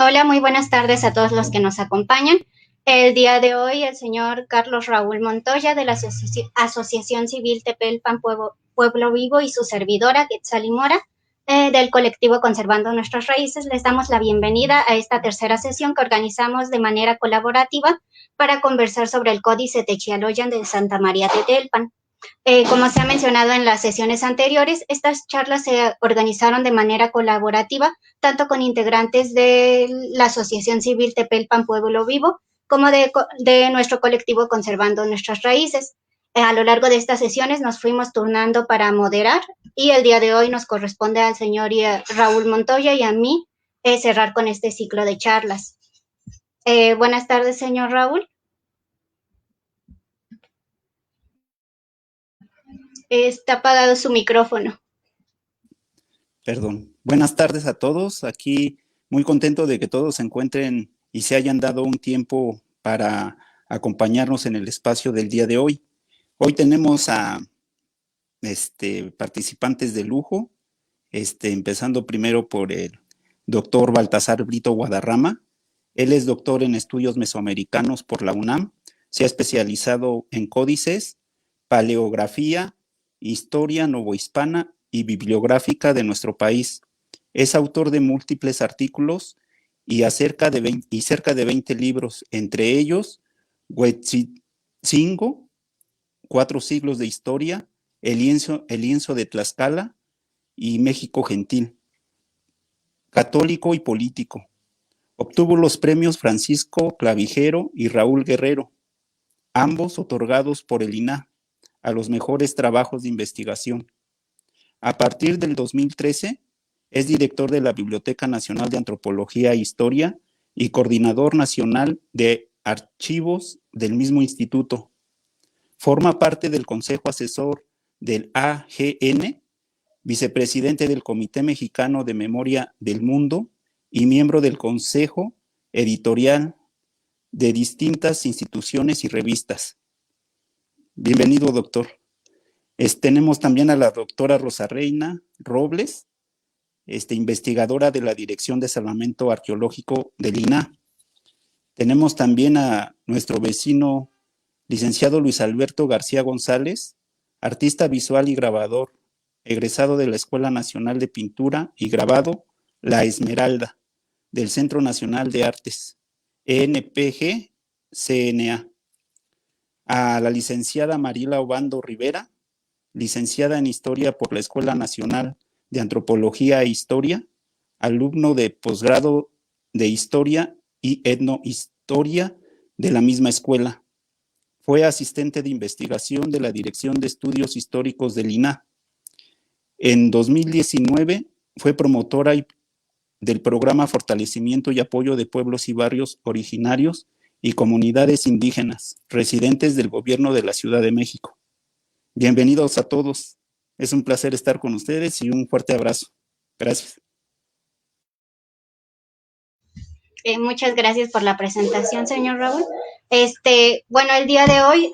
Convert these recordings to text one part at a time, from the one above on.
Hola, muy buenas tardes a todos los que nos acompañan. El día de hoy, el señor Carlos Raúl Montoya de la Asociación Civil Tepelpan Pueblo Vivo y su servidora, Quetzali Mora, del colectivo Conservando Nuestras Raíces, les damos la bienvenida a esta tercera sesión que organizamos de manera colaborativa para conversar sobre el Códice Techialoyan de Santa María Tetelpan. Como se ha mencionado en las sesiones anteriores, estas charlas se organizaron de manera colaborativa, tanto con integrantes de la Asociación Civil Tepelpan Pueblo Vivo, como de nuestro colectivo Conservando Nuestras Raíces. A lo largo de estas sesiones nos fuimos turnando para moderar y el día de hoy nos corresponde al señor Raúl Montoya y a mí cerrar con este ciclo de charlas. Buenas tardes, señor Raúl. Está apagado su micrófono. Perdón. Buenas tardes a todos. Aquí muy contento de que todos se encuentren y se hayan dado un tiempo para acompañarnos en el espacio del día de hoy. Hoy tenemos a participantes de lujo, empezando primero por el doctor Baltasar Brito Guadarrama. Él es doctor en estudios mesoamericanos por la UNAM. Se ha especializado en códices, paleografía, historia novohispana y bibliográfica de nuestro país. Es autor de múltiples artículos y cerca de 20 libros, entre ellos Huetzingo, 4 siglos de historia, el lienzo de Tlaxcala y México Gentil. Católico y político. Obtuvo los premios Francisco Clavijero y Raúl Guerrero, ambos otorgados por el INAH a los mejores trabajos de investigación. A partir del 2013, es director de la Biblioteca Nacional de Antropología e Historia y coordinador nacional de archivos del mismo instituto. Forma parte del Consejo Asesor del AGN, vicepresidente del Comité Mexicano de Memoria del Mundo y miembro del Consejo Editorial de distintas instituciones y revistas. Bienvenido, doctor. Tenemos también a la doctora Rosa Reina Robles, investigadora de la Dirección de Salvamento Arqueológico del INAH. Tenemos también a nuestro vecino, licenciado Luis Alberto García González, artista visual y grabador, egresado de la Escuela Nacional de Pintura y Grabado, La Esmeralda, del Centro Nacional de Artes, ENPG-CNA. A la licenciada Mariela Obando Rivera, licenciada en Historia por la Escuela Nacional de Antropología e Historia, alumno de posgrado de Historia y Etnohistoria de la misma escuela. Fue asistente de investigación de la Dirección de Estudios Históricos del INAH. En 2019 fue promotora del programa Fortalecimiento y Apoyo de Pueblos y Barrios Originarios y Comunidades Indígenas, residentes del Gobierno de la Ciudad de México. Bienvenidos a todos. Es un placer estar con ustedes y un fuerte abrazo. Gracias. Muchas gracias por la presentación, señor Raúl. Bueno, el día de hoy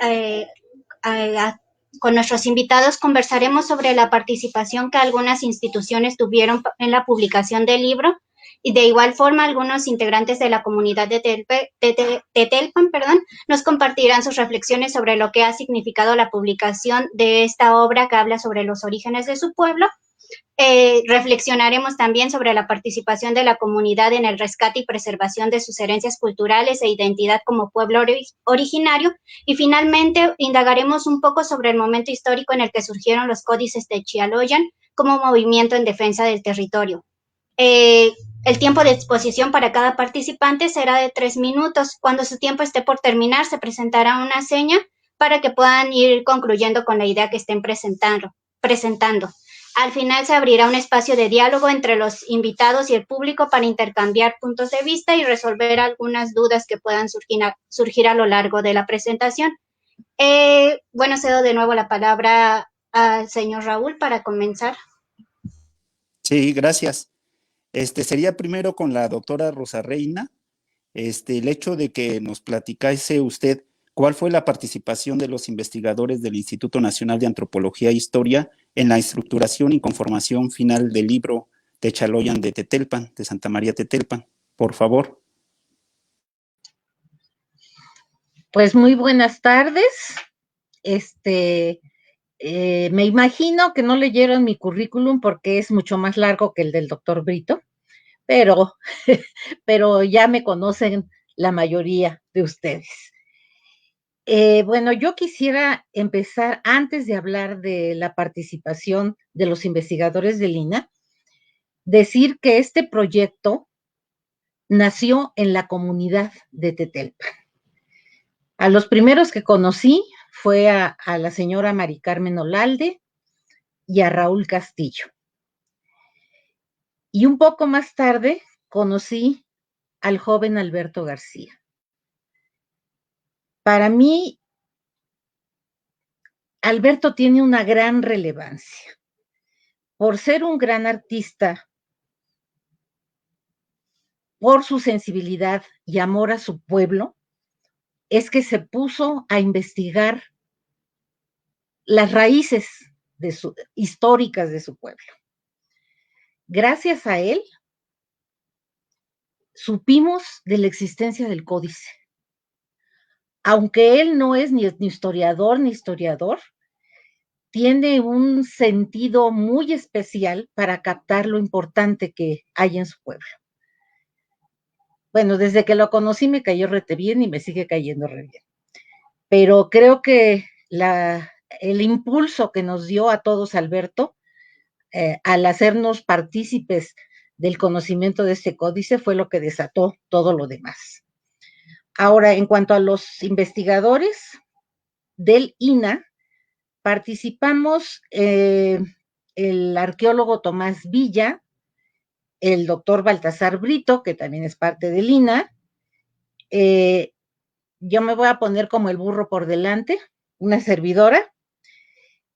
con nuestros invitados conversaremos sobre la participación que algunas instituciones tuvieron en la publicación del libro y de igual forma algunos integrantes de la comunidad de Tetelpan, nos compartirán sus reflexiones sobre lo que ha significado la publicación de esta obra que habla sobre los orígenes de su pueblo. Reflexionaremos también sobre la participación de la comunidad en el rescate y preservación de sus herencias culturales e identidad como pueblo originario y finalmente indagaremos un poco sobre el momento histórico en el que surgieron los códices Techialoyan como movimiento en defensa del territorio. El tiempo de exposición para cada participante será de 3 minutos. Cuando su tiempo esté por terminar, se presentará una seña para que puedan ir concluyendo con la idea que estén presentando. Al final se abrirá un espacio de diálogo entre los invitados y el público para intercambiar puntos de vista y resolver algunas dudas que puedan surgir a lo largo de la presentación. Bueno, cedo de nuevo la palabra al señor Raúl para comenzar. Sí, gracias. Sería primero con la doctora Rosa Reina, el hecho de que nos platicase usted cuál fue la participación de los investigadores del Instituto Nacional de Antropología e Historia en la estructuración y conformación final del libro Techialoyan de Tetelpan, de Santa María Tetelpan. por favor. Pues muy buenas tardes. Me imagino que no leyeron mi currículum porque es mucho más largo que el del doctor Brito, pero, pero ya me conocen la mayoría de ustedes. Bueno, yo quisiera empezar, antes de hablar de la participación de los investigadores del INAH, decir que este proyecto nació en la comunidad de Tetelpan. A los primeros que conocí fue a la señora Mari Carmen Olalde y a Raúl Castillo. Y un poco más tarde conocí al joven Alberto García. Para mí, Alberto tiene una gran relevancia. Por ser un gran artista, por su sensibilidad y amor a su pueblo, es que se puso a investigar las raíces históricas de su pueblo. Gracias a él, supimos de la existencia del códice. Aunque él no es ni historiador, tiene un sentido muy especial para captar lo importante que hay en su pueblo. Bueno, desde que lo conocí me cayó rete bien y me sigue cayendo re bien. Pero creo que el impulso que nos dio a todos Alberto, al hacernos partícipes del conocimiento de este códice, fue lo que desató todo lo demás. Ahora, en cuanto a los investigadores del INAH, participamos el arqueólogo Tomás Villa, el doctor Baltasar Brito, que también es parte del INAH. Yo me voy a poner como el burro por delante, una servidora,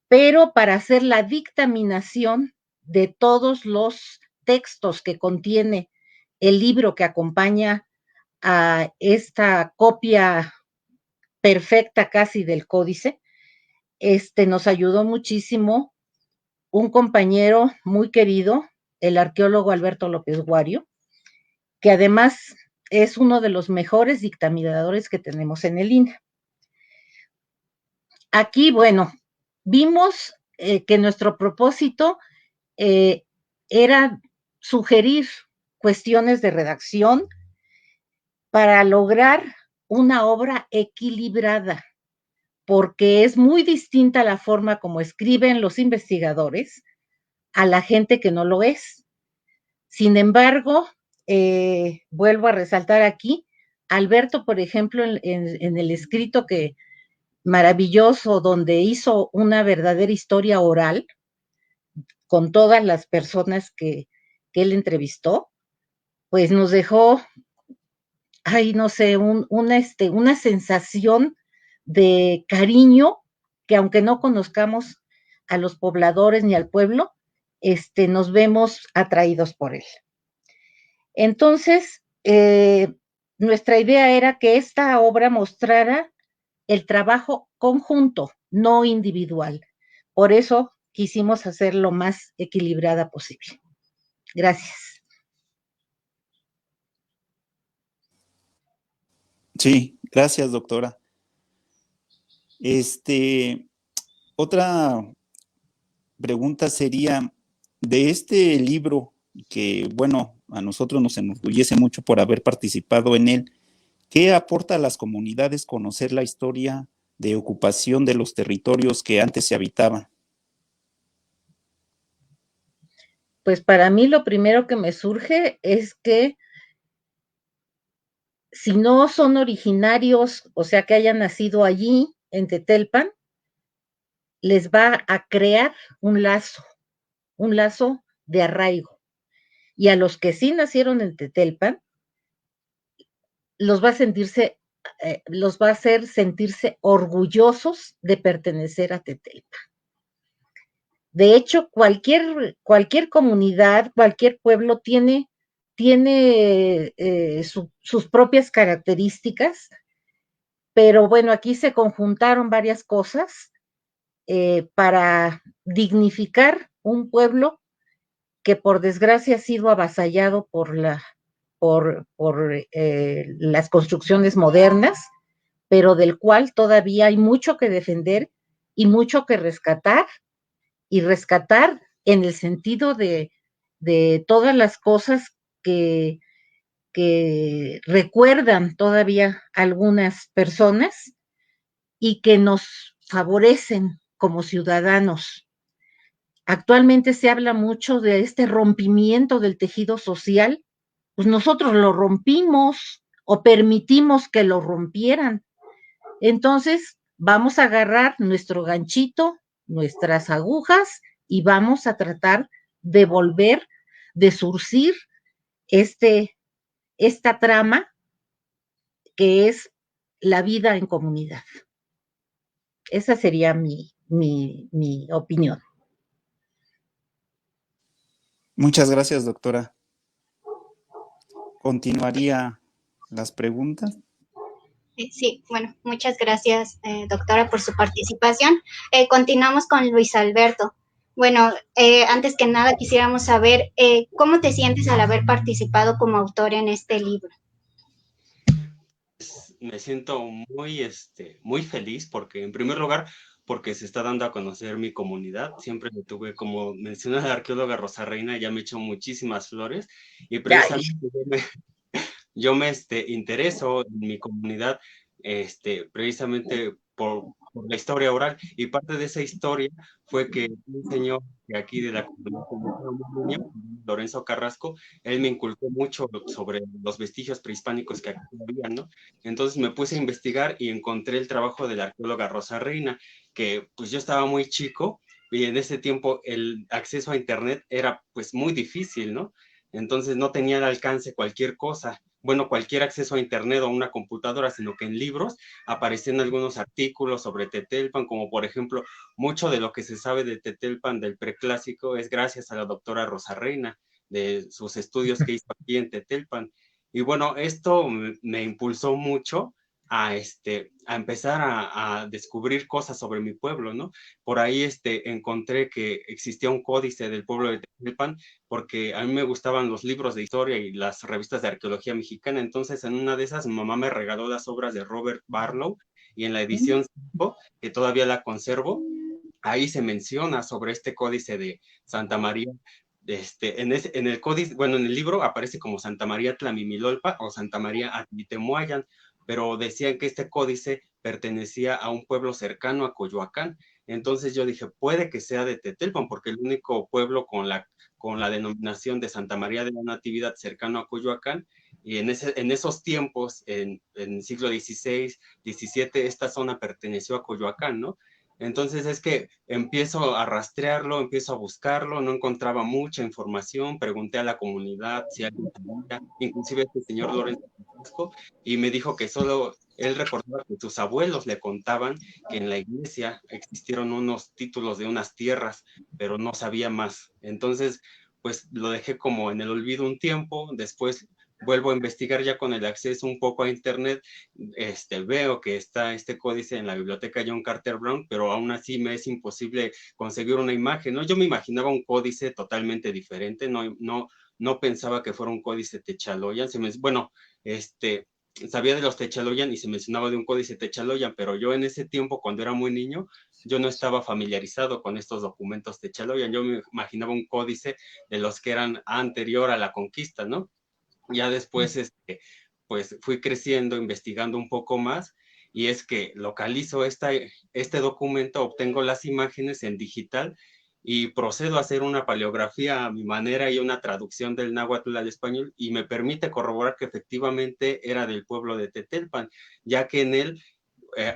pero para hacer la dictaminación de todos los textos que contiene el libro que acompaña a esta copia perfecta casi del códice, nos ayudó muchísimo un compañero muy querido, el arqueólogo Alberto López Guario, que además es uno de los mejores dictaminadores que tenemos en el INAH. Aquí, bueno, vimos que nuestro propósito era sugerir cuestiones de redacción para lograr una obra equilibrada, porque es muy distinta la forma como escriben los investigadores a la gente que no lo es. Sin embargo, vuelvo a resaltar aquí, Alberto, por ejemplo, en el escrito maravilloso, donde hizo una verdadera historia oral con todas las personas que él entrevistó, pues nos dejó, no sé, una sensación de cariño que, aunque no conozcamos a los pobladores ni al pueblo, nos vemos atraídos por él. Entonces, nuestra idea era que esta obra mostrara el trabajo conjunto, no individual. Por eso quisimos hacer lo más equilibrada posible. Gracias. Sí, gracias, doctora. Otra pregunta sería, de este libro, que bueno, a nosotros nos enorgullece mucho por haber participado en él, ¿qué aporta a las comunidades conocer la historia de ocupación de los territorios que antes se habitaban? Pues para mí lo primero que me surge es que si no son originarios, o sea, que hayan nacido allí en Tetelpan, les va a crear un lazo de arraigo. Y a los que sí nacieron en Tetelpan, los va a hacer sentirse orgullosos de pertenecer a Tetelpan. De hecho, cualquier comunidad, cualquier pueblo tiene sus propias características, pero bueno, aquí se conjuntaron varias cosas para dignificar un pueblo que por desgracia ha sido avasallado por las construcciones modernas, pero del cual todavía hay mucho que defender y mucho que rescatar, y rescatar en el sentido de todas las cosas que recuerdan todavía algunas personas y que nos favorecen como ciudadanos. Actualmente se habla mucho de este rompimiento del tejido social, pues nosotros lo rompimos o permitimos que lo rompieran. Entonces, vamos a agarrar nuestro ganchito, nuestras agujas y vamos a tratar de volver, de surcir esta trama que es la vida en comunidad. Esa sería mi opinión. Muchas gracias, doctora. ¿Continuaría las preguntas? Sí, bueno, muchas gracias, doctora, por su participación. Continuamos con Luis Alberto. Bueno, antes que nada quisiéramos saber cómo te sientes al haber participado como autor en este libro. Me siento muy feliz porque, en primer lugar, porque se está dando a conocer mi comunidad. Siempre me tuve, como menciona la arqueóloga Rosa Reina, ya me echó muchísimas flores y precisamente yo me intereso en mi comunidad precisamente por la historia oral, y parte de esa historia fue que un señor de aquí de la comunidad, Lorenzo Carrasco, él me inculcó mucho sobre los vestigios prehispánicos que aquí había, ¿no? Entonces me puse a investigar y encontré el trabajo de la arqueóloga Rosa Reina, que pues yo estaba muy chico y en ese tiempo el acceso a internet era pues muy difícil, ¿no? Entonces no tenía al alcance cualquier cosa, bueno, cualquier acceso a internet o a una computadora, sino que en libros aparecían algunos artículos sobre Tetelpan, como por ejemplo, mucho de lo que se sabe de Tetelpan del preclásico es gracias a la doctora Rosa Reina, de sus estudios que hizo aquí en Tetelpan. Y bueno, esto me impulsó mucho a empezar a descubrir cosas sobre mi pueblo, ¿no? Por ahí encontré que existía un códice del pueblo de Tetelpan, porque a mí me gustaban los libros de historia y las revistas de arqueología mexicana. Entonces, en una de esas, mi mamá me regaló las obras de Robert Barlow, y en la edición 5, que todavía la conservo, ahí se menciona sobre este códice de Santa María. En el códice, bueno, en el libro aparece como Santa María Tlamimilolpa o Santa María Atlitemoayan, pero decían que este códice pertenecía a un pueblo cercano a Coyoacán. Entonces yo dije, puede que sea de Tetelpan, porque el único pueblo con la denominación de Santa María de la Natividad cercano a Coyoacán, y en esos tiempos, en el siglo XVI, XVII, esta zona perteneció a Coyoacán, ¿no? Entonces es que empiezo a rastrearlo, empiezo a buscarlo, no encontraba mucha información, pregunté a la comunidad si alguien sabía, inclusive este señor Lorenzo Francisco, y me dijo que solo él recordaba que sus abuelos le contaban que en la iglesia existieron unos títulos de unas tierras, pero no sabía más. Entonces, pues lo dejé como en el olvido un tiempo, después vuelvo a investigar ya con el acceso un poco a internet, veo que está este códice en la biblioteca John Carter Brown, pero aún así me es imposible conseguir una imagen, ¿no? Yo me imaginaba un códice totalmente diferente, no pensaba que fuera un códice Techaloyan, bueno, sabía de los Techaloyan y se mencionaba de un códice Techaloyan, pero yo en ese tiempo, cuando era muy niño, yo no estaba familiarizado con estos documentos Techaloyan, yo me imaginaba un códice de los que eran anterior a la conquista, ¿no? Ya después, pues fui creciendo, investigando un poco más, y es que localizo este documento, obtengo las imágenes en digital y procedo a hacer una paleografía a mi manera y una traducción del náhuatl al español, y me permite corroborar que efectivamente era del pueblo de Tetelpan, ya que en él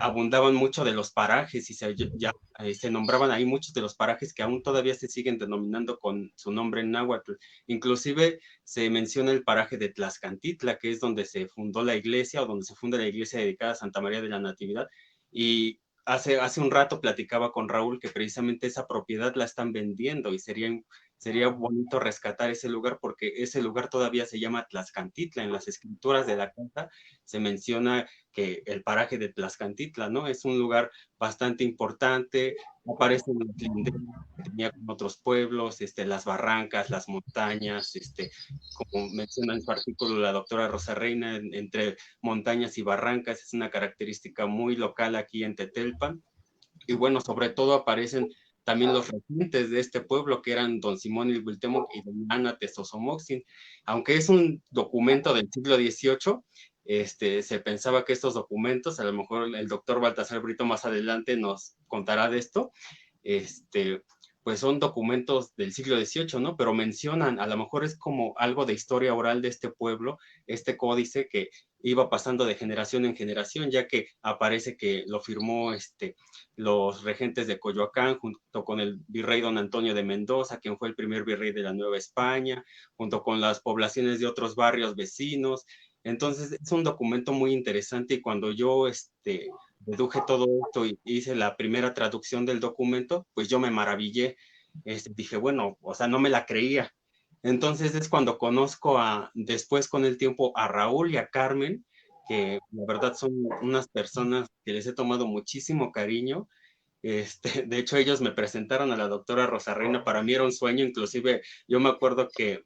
abundaban mucho de los parajes y se nombraban ahí muchos de los parajes que aún todavía se siguen denominando con su nombre en náhuatl. Inclusive se menciona el paraje de Tlaxcantitla, que es donde se fundó la iglesia o donde se funda la iglesia dedicada a Santa María de la Natividad. Y hace un rato platicaba con Raúl que precisamente esa propiedad la están vendiendo y sería bonito rescatar ese lugar, porque ese lugar todavía se llama Tlaxcantitla. En las escrituras de la carta se menciona que el paraje de Tlaxcantitla, ¿no? Es un lugar bastante importante, aparecen los linderos que tenía con otros pueblos, las barrancas, las montañas, como menciona en su artículo la doctora Rosa Reina, entre montañas y barrancas, es una característica muy local aquí en Tetelpan. Y bueno, sobre todo aparecen también los regentes de este pueblo, que eran don Simón Ilhuiltemoc y don Ana Tezosomoxin. Aunque es un documento del siglo XVIII, se pensaba que estos documentos, a lo mejor el doctor Baltasar Brito más adelante nos contará de esto, pues son documentos del siglo XVIII, ¿no? Pero mencionan, a lo mejor es como algo de historia oral de este pueblo, este códice que iba pasando de generación en generación, ya que aparece que lo firmó los regentes de Coyoacán, junto con el virrey don Antonio de Mendoza, quien fue el primer virrey de la Nueva España, junto con las poblaciones de otros barrios vecinos. Entonces, es un documento muy interesante y cuando yo deduje todo esto y hice la primera traducción del documento, pues yo me maravillé. Dije, bueno, o sea, no me la creía. Entonces es cuando conozco después con el tiempo a Raúl y a Carmen, que la verdad son unas personas que les he tomado muchísimo cariño. De hecho, ellos me presentaron a la doctora Rosa Reina, para mí era un sueño, inclusive yo me acuerdo que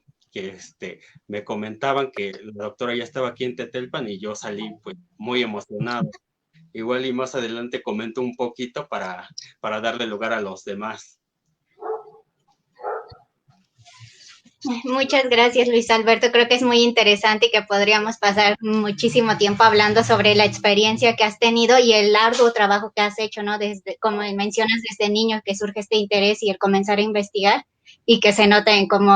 me comentaban que la doctora ya estaba aquí en Tetelpan y yo salí pues muy emocionado. Igual y más adelante comento un poquito para darle lugar a los demás. Muchas gracias, Luis Alberto. Creo que es muy interesante y que podríamos pasar muchísimo tiempo hablando sobre la experiencia que has tenido y el arduo trabajo que has hecho, ¿no? Desde, como mencionas, desde niño que surge este interés y el comenzar a investigar y que se nota en cómo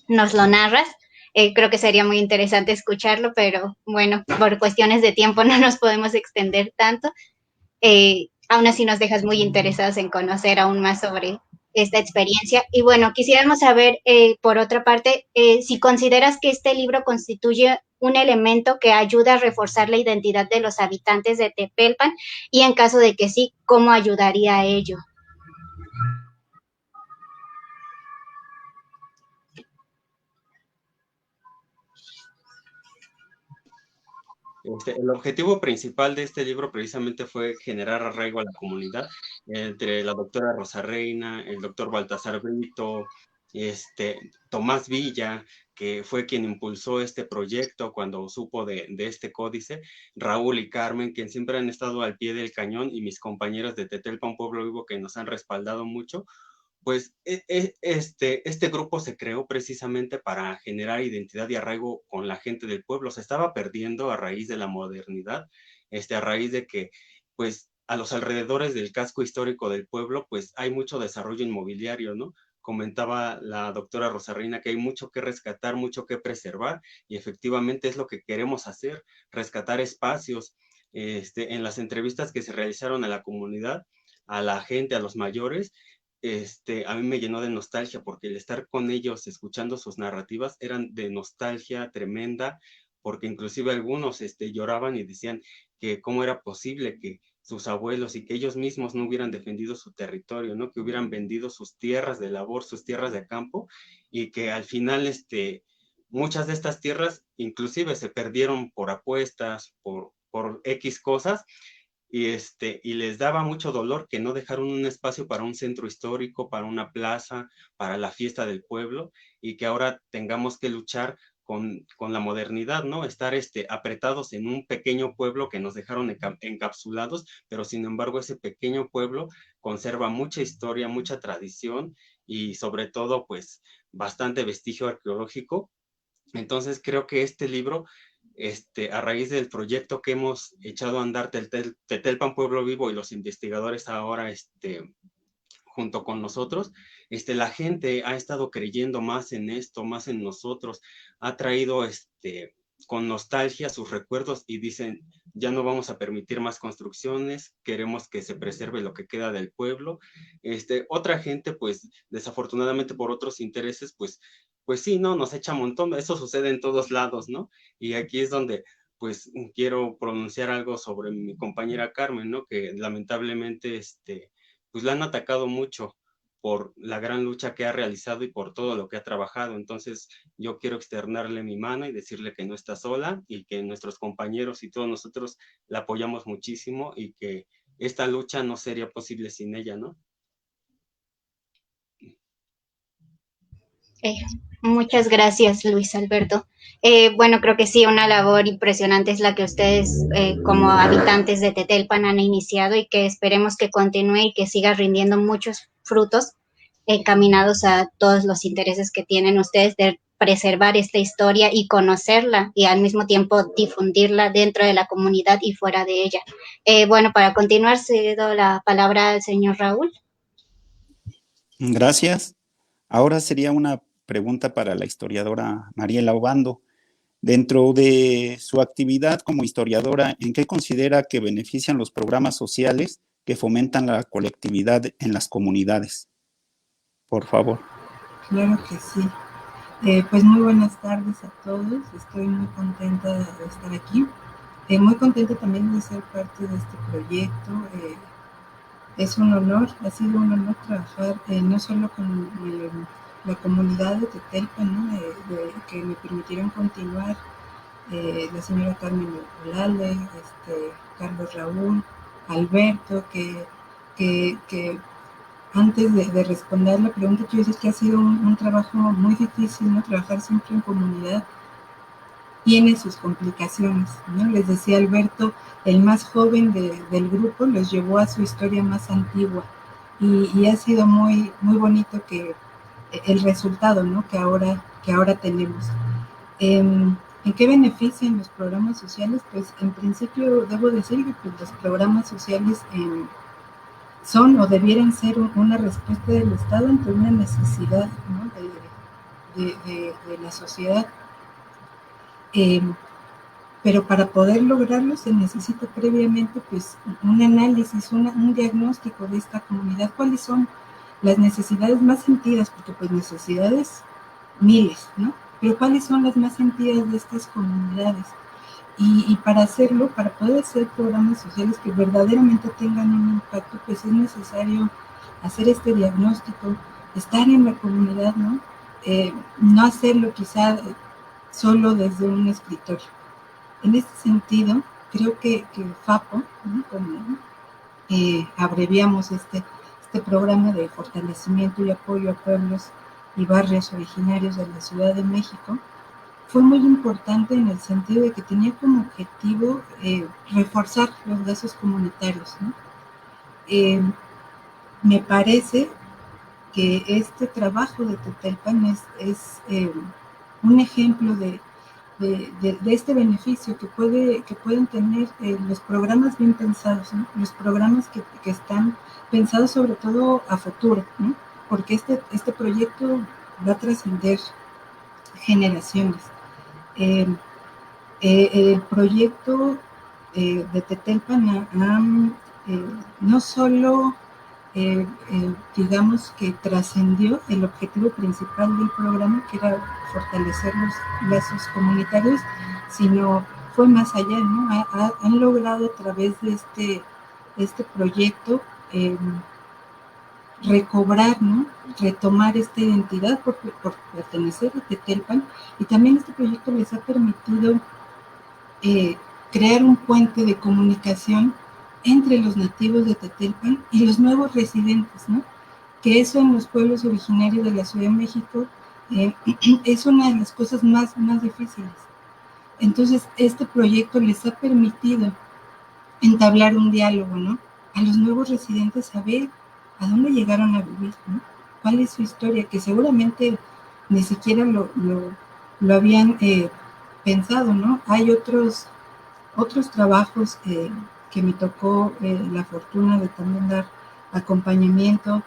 nos lo narras. Creo que sería muy interesante escucharlo, pero bueno, por cuestiones de tiempo no nos podemos extender tanto. Aún así nos dejas muy interesados en conocer aún más sobre esta experiencia. Y bueno, quisiéramos saber, por otra parte, si consideras que este libro constituye un elemento que ayuda a reforzar la identidad de los habitantes de Tepelpan y en caso de que sí, ¿cómo ayudaría a ello? El objetivo principal de este libro precisamente fue generar arraigo a la comunidad entre la doctora Rosa Reina, el doctor Baltasar Brito, Tomás Villa, que fue quien impulsó este proyecto cuando supo de este códice, Raúl y Carmen, quien siempre han estado al pie del cañón, y mis compañeros de Tetelpan Pueblo Vivo que nos han respaldado mucho. Pues este grupo se creó precisamente para generar identidad y arraigo con la gente del pueblo. Se estaba perdiendo a raíz de la modernidad, a raíz de que, pues, a los alrededores del casco histórico del pueblo, pues, hay mucho desarrollo inmobiliario, ¿no? Comentaba la doctora Rosa Reina que hay mucho que rescatar, mucho que preservar, y efectivamente es lo que queremos hacer, rescatar espacios. En las entrevistas que se realizaron a la comunidad, a la gente, a los mayores, a mí me llenó de nostalgia porque el estar con ellos, escuchando sus narrativas, eran de nostalgia tremenda, porque inclusive algunos lloraban y decían que cómo era posible que sus abuelos y que ellos mismos no hubieran defendido su territorio, ¿no? Que hubieran vendido sus tierras de labor, sus tierras de campo, y que al final muchas de estas tierras inclusive se perdieron por apuestas, por X cosas, y les daba mucho dolor que no dejaron un espacio para un centro histórico, para una plaza, para la fiesta del pueblo, y que ahora tengamos que luchar con la modernidad, ¿no? Estar apretados en un pequeño pueblo que nos dejaron encapsulados, pero sin embargo ese pequeño pueblo conserva mucha historia, mucha tradición y sobre todo pues bastante vestigio arqueológico. Entonces creo que este libro, a raíz del proyecto que hemos echado a andar Tetelpan Pueblo Vivo y los investigadores ahora, junto con nosotros, la gente ha estado creyendo más en esto, más en nosotros, ha traído con nostalgia sus recuerdos y dicen, ya no vamos a permitir más construcciones, queremos que se preserve lo que queda del pueblo. Otra gente, pues, desafortunadamente por otros intereses, pues sí, ¿no? Nos echa un montón, eso sucede en todos lados, ¿no? Y aquí es donde, pues, quiero pronunciar algo sobre mi compañera Carmen, ¿no? Que lamentablemente, pues la han atacado mucho por la gran lucha que ha realizado y por todo lo que ha trabajado. Entonces, yo quiero externarle mi mano y decirle que no está sola y que nuestros compañeros y todos nosotros la apoyamos muchísimo y que esta lucha no sería posible sin ella, ¿no? Eh, Muchas gracias, Luis Alberto. Bueno, creo que sí, una labor impresionante es la que ustedes como habitantes de Tetelpan han iniciado y que esperemos que continúe y que siga rindiendo muchos frutos encaminados a todos los intereses que tienen ustedes de preservar esta historia y conocerla y al mismo tiempo difundirla dentro de la comunidad y fuera de ella. Bueno, para continuar, cedo la palabra al señor Raúl. Gracias. Ahora sería una pregunta para la historiadora Mariela Obando. Dentro de su actividad como historiadora, ¿en qué considera que benefician los programas sociales que fomentan la colectividad en las comunidades? Por favor. Claro que sí. Pues muy buenas tardes a todos. Estoy muy contenta de estar aquí. Muy contenta también de ser parte de este proyecto. Es un honor, ha sido un honor trabajar no solo con la comunidad de Tetelpan, ¿no? Que me permitieron continuar, la señora Carmen Olalde, Carlos Raúl, Alberto, que antes de responder la pregunta, quiero decir que ha sido un trabajo muy difícil, ¿no? Trabajar siempre en comunidad tiene sus complicaciones, ¿no? Les decía Alberto, el más joven del grupo los llevó a su historia más antigua y ha sido muy, muy bonito que el resultado, ¿no? que ahora tenemos. ¿En qué benefician los programas sociales? Pues en principio debo decir que pues, los programas sociales son o debieran ser una respuesta del Estado ante una necesidad, ¿no? de la sociedad. Pero para poder lograrlo se necesita previamente pues un análisis, un diagnóstico de esta comunidad, cuáles son las necesidades más sentidas, porque pues necesidades miles, ¿no? Pero cuáles son las más sentidas de estas comunidades. Y para hacerlo, para poder hacer programas sociales que verdaderamente tengan un impacto, pues es necesario hacer este diagnóstico, estar en la comunidad, ¿no? No hacerlo quizá solo desde un escritorio. En este sentido, creo que FAPO, ¿no? Como abreviamos este programa de fortalecimiento y apoyo a pueblos y barrios originarios de la Ciudad de México, fue muy importante en el sentido de que tenía como objetivo reforzar los lazos comunitarios, ¿no? Me parece que este trabajo de Tetelpan es un ejemplo de este beneficio que pueden tener los programas bien pensados, ¿no? Los programas que están pensados sobre todo a futuro, ¿no? Porque este proyecto va a trascender generaciones. El proyecto de Tetelpan no solo digamos que trascendió el objetivo principal del programa, que era fortalecer los lazos comunitarios, sino fue más allá, ¿no? Han logrado a través de este proyecto recobrar, ¿no? Retomar esta identidad por pertenecer a Tetelpan, y también este proyecto les ha permitido crear un puente de comunicación entre los nativos de Tetelpan y los nuevos residentes, ¿no? Que eso en los pueblos originarios de la Ciudad de México es una de las cosas más difíciles. Entonces, este proyecto les ha permitido entablar un diálogo, ¿no? A los nuevos residentes, saber a dónde llegaron a vivir, ¿no? Cuál es su historia, que seguramente ni siquiera lo habían pensado, ¿no? Hay otros trabajos que me tocó la fortuna de también dar acompañamiento,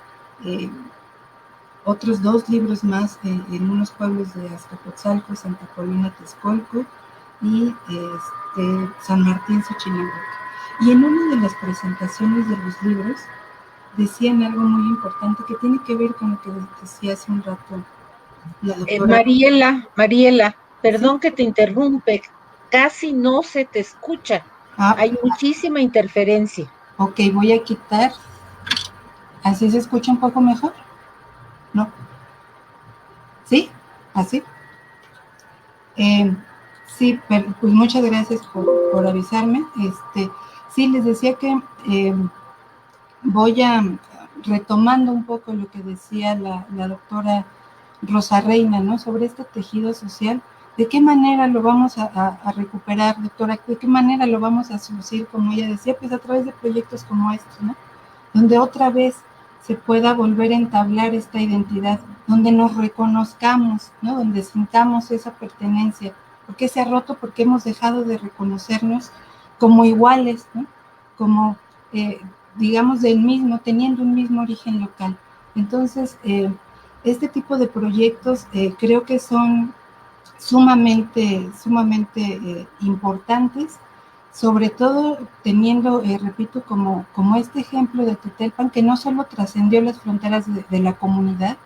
otros 2 libros más en unos pueblos de Azcapotzalco, Santa Paulina, Texcoco y San Martín, Xochimilco. Y en una de las presentaciones de los libros decían algo muy importante que tiene que ver con lo que decía hace un rato la doctora. Mariela, perdón, ¿sí? Que te interrumpe, casi no se te escucha. Hay muchísima interferencia. Ok, voy a quitar. ¿Así se escucha un poco mejor? ¿No? ¿Sí? ¿Así? Sí, pero, pues muchas gracias por avisarme. Sí, les decía que voy a retomando un poco lo que decía la doctora Rosa Reina, ¿no? Sobre este tejido social. ¿De qué manera lo vamos a recuperar, doctora? ¿De qué manera lo vamos a solucionar, como ella decía? Pues a través de proyectos como estos, ¿no? Donde otra vez se pueda volver a entablar esta identidad, donde nos reconozcamos, ¿no? Donde sintamos esa pertenencia, porque se ha roto, porque hemos dejado de reconocernos como iguales, ¿no? Como, digamos, del mismo, teniendo un mismo origen local. Entonces, este tipo de proyectos creo que son sumamente importantes, sobre todo teniendo, repito, como este ejemplo de Tetelpan, que no solo trascendió las fronteras de la comunidad,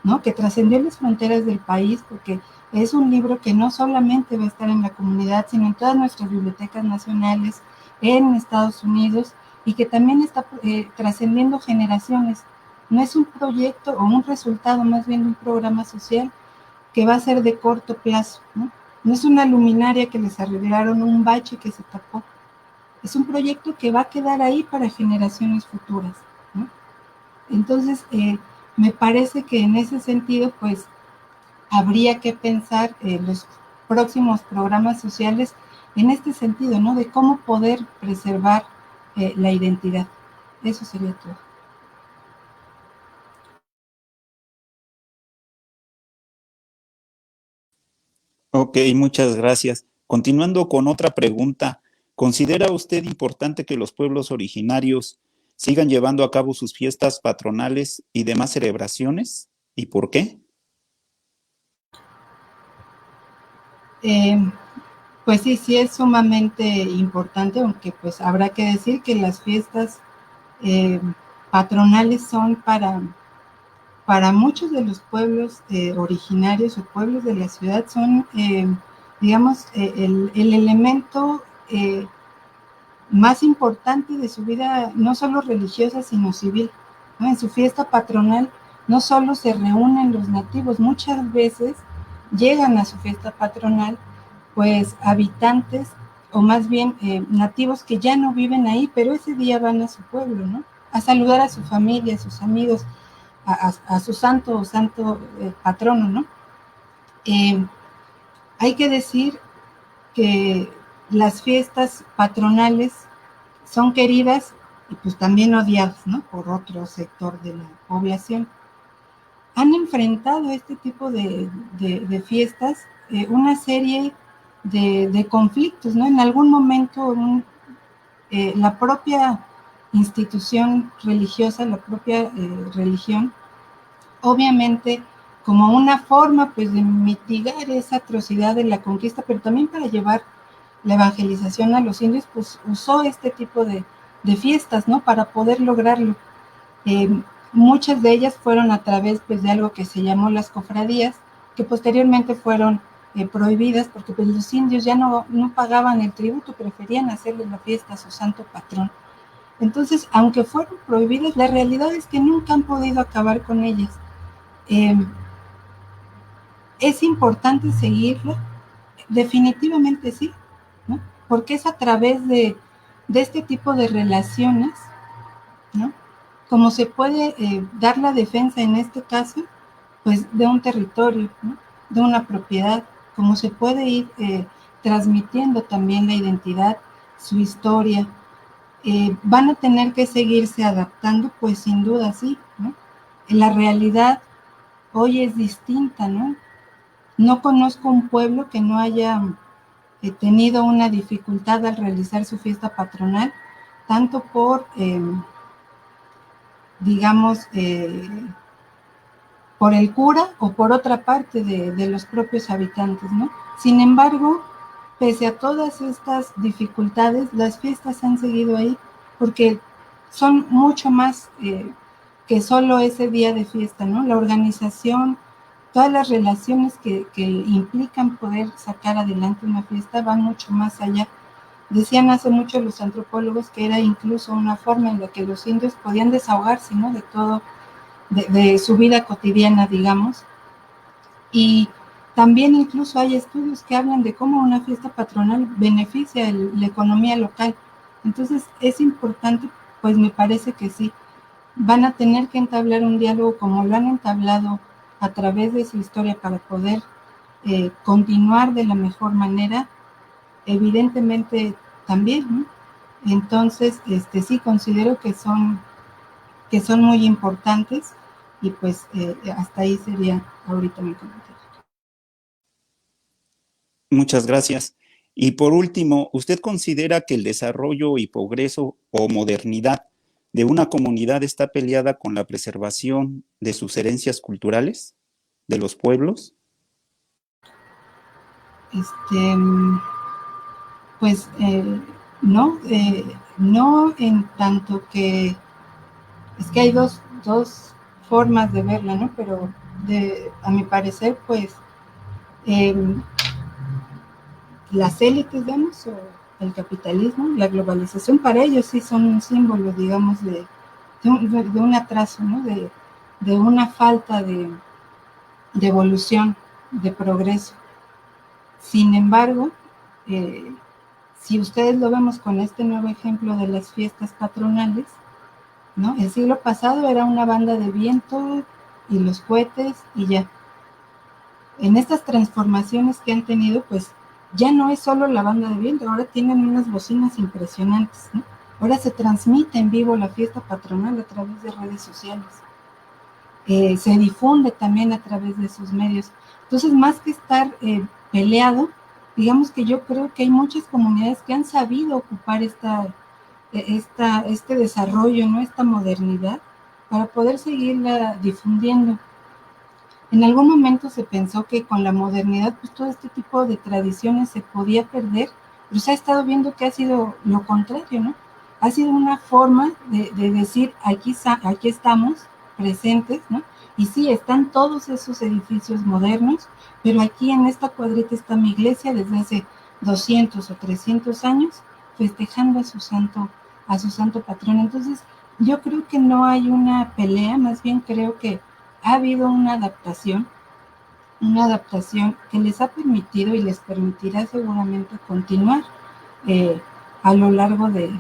¿no? Que trascendió las fronteras del país, porque es un libro que no solamente va a estar en la comunidad, sino en todas nuestras bibliotecas nacionales, en Estados Unidos, y que también está trascendiendo generaciones. No es un proyecto o un resultado, más bien de un programa social que va a ser de corto plazo, ¿no? No es una luminaria que les arreglaron un bache que se tapó. Es un proyecto que va a quedar ahí para generaciones futuras, ¿no? Entonces, me parece que en ese sentido, pues, habría que pensar los próximos programas sociales en este sentido, ¿no? De cómo poder preservar la identidad. Eso sería todo. Ok, muchas gracias. Continuando con otra pregunta, ¿considera usted importante que los pueblos originarios sigan llevando a cabo sus fiestas patronales y demás celebraciones? ¿Y por qué? Pues sí, sí es sumamente importante, aunque pues habrá que decir que las fiestas patronales son para muchos de los pueblos originarios o pueblos de la ciudad, son, digamos, el elemento más importante de su vida, no solo religiosa, sino civil, ¿no? En su fiesta patronal no solo se reúnen los nativos, muchas veces llegan a su fiesta patronal pues habitantes o más bien nativos que ya no viven ahí, pero ese día van a su pueblo, ¿no? A saludar a su familia, a sus amigos, a su santo patrono, ¿no? Hay que decir que las fiestas patronales son queridas y pues también odiadas, ¿no? Por otro sector de la población. Han enfrentado este tipo de fiestas una serie de conflictos, ¿no? En algún momento la propia institución religiosa, la propia religión, obviamente como una forma pues de mitigar esa atrocidad de la conquista, pero también para llevar la evangelización a los indios, pues usó este tipo de fiestas, ¿no? Para poder lograrlo. Eh, Muchas de ellas fueron a través pues, de algo que se llamó las cofradías, que posteriormente fueron prohibidas porque pues, los indios ya no pagaban el tributo, preferían hacerle la fiesta a su santo patrón. Entonces, aunque fueron prohibidas, la realidad es que nunca han podido acabar con ellas. ¿Es importante seguirlo? Definitivamente sí, ¿no? Porque es a través de este tipo de relaciones, ¿no? Como se puede dar la defensa en este caso, pues de un territorio, ¿no? De una propiedad, como se puede ir transmitiendo también la identidad, su historia. Van a tener que seguirse adaptando, pues sin duda sí, ¿no? La realidad hoy es distinta, ¿no? No conozco un pueblo que no haya tenido una dificultad al realizar su fiesta patronal, tanto por, digamos, por el cura o por otra parte de los propios habitantes, ¿no? Sin embargo, pese a todas estas dificultades, las fiestas han seguido ahí porque son mucho más que solo ese día de fiesta, ¿no? La organización, todas las relaciones que implican poder sacar adelante una fiesta van mucho más allá. Decían hace mucho los antropólogos que era incluso una forma en la que los indios podían desahogarse, ¿no? De todo, de su vida cotidiana, digamos. Y también incluso hay estudios que hablan de cómo una fiesta patronal beneficia la economía local. Entonces es importante pues me parece que sí. Van a tener que entablar un diálogo como lo han entablado a través de su historia para poder continuar de la mejor manera, evidentemente también, ¿no? Entonces, sí considero que son muy importantes y pues hasta ahí sería ahorita mi comentario. Muchas gracias. Y por último, ¿usted considera que el desarrollo y progreso o modernidad de una comunidad está peleada con la preservación de sus herencias culturales, de los pueblos? Pues no, no en tanto que es que hay dos formas de verla, ¿no? Pero a mi parecer, pues las élites, digamos, o el capitalismo, la globalización, para ellos sí son un símbolo, digamos, de un atraso, ¿no? De una falta de evolución, de progreso. Sin embargo, si ustedes lo vemos con este nuevo ejemplo de las fiestas patronales, ¿no? El siglo pasado era una banda de viento y los cohetes y ya. En estas transformaciones que han tenido, pues ya no es solo la banda de viento, ahora tienen unas bocinas impresionantes, ¿no? Ahora se transmite en vivo la fiesta patronal a través de redes sociales. Se difunde también a través de sus medios. Entonces, más que estar peleado, digamos que yo creo que hay muchas comunidades que han sabido ocupar este desarrollo, ¿no? Esta modernidad, para poder seguirla difundiendo. En algún momento se pensó que con la modernidad, pues todo este tipo de tradiciones se podía perder, pero se ha estado viendo que ha sido lo contrario, ¿no? Ha sido una forma de decir, aquí estamos presentes, ¿no? Y sí, están todos esos edificios modernos, pero aquí en esta cuadrita está mi iglesia desde hace 200 o 300 años, festejando a su santo patrón. Entonces, yo creo que no hay una pelea, más bien creo que ha habido una adaptación que les ha permitido y les permitirá seguramente continuar a lo largo de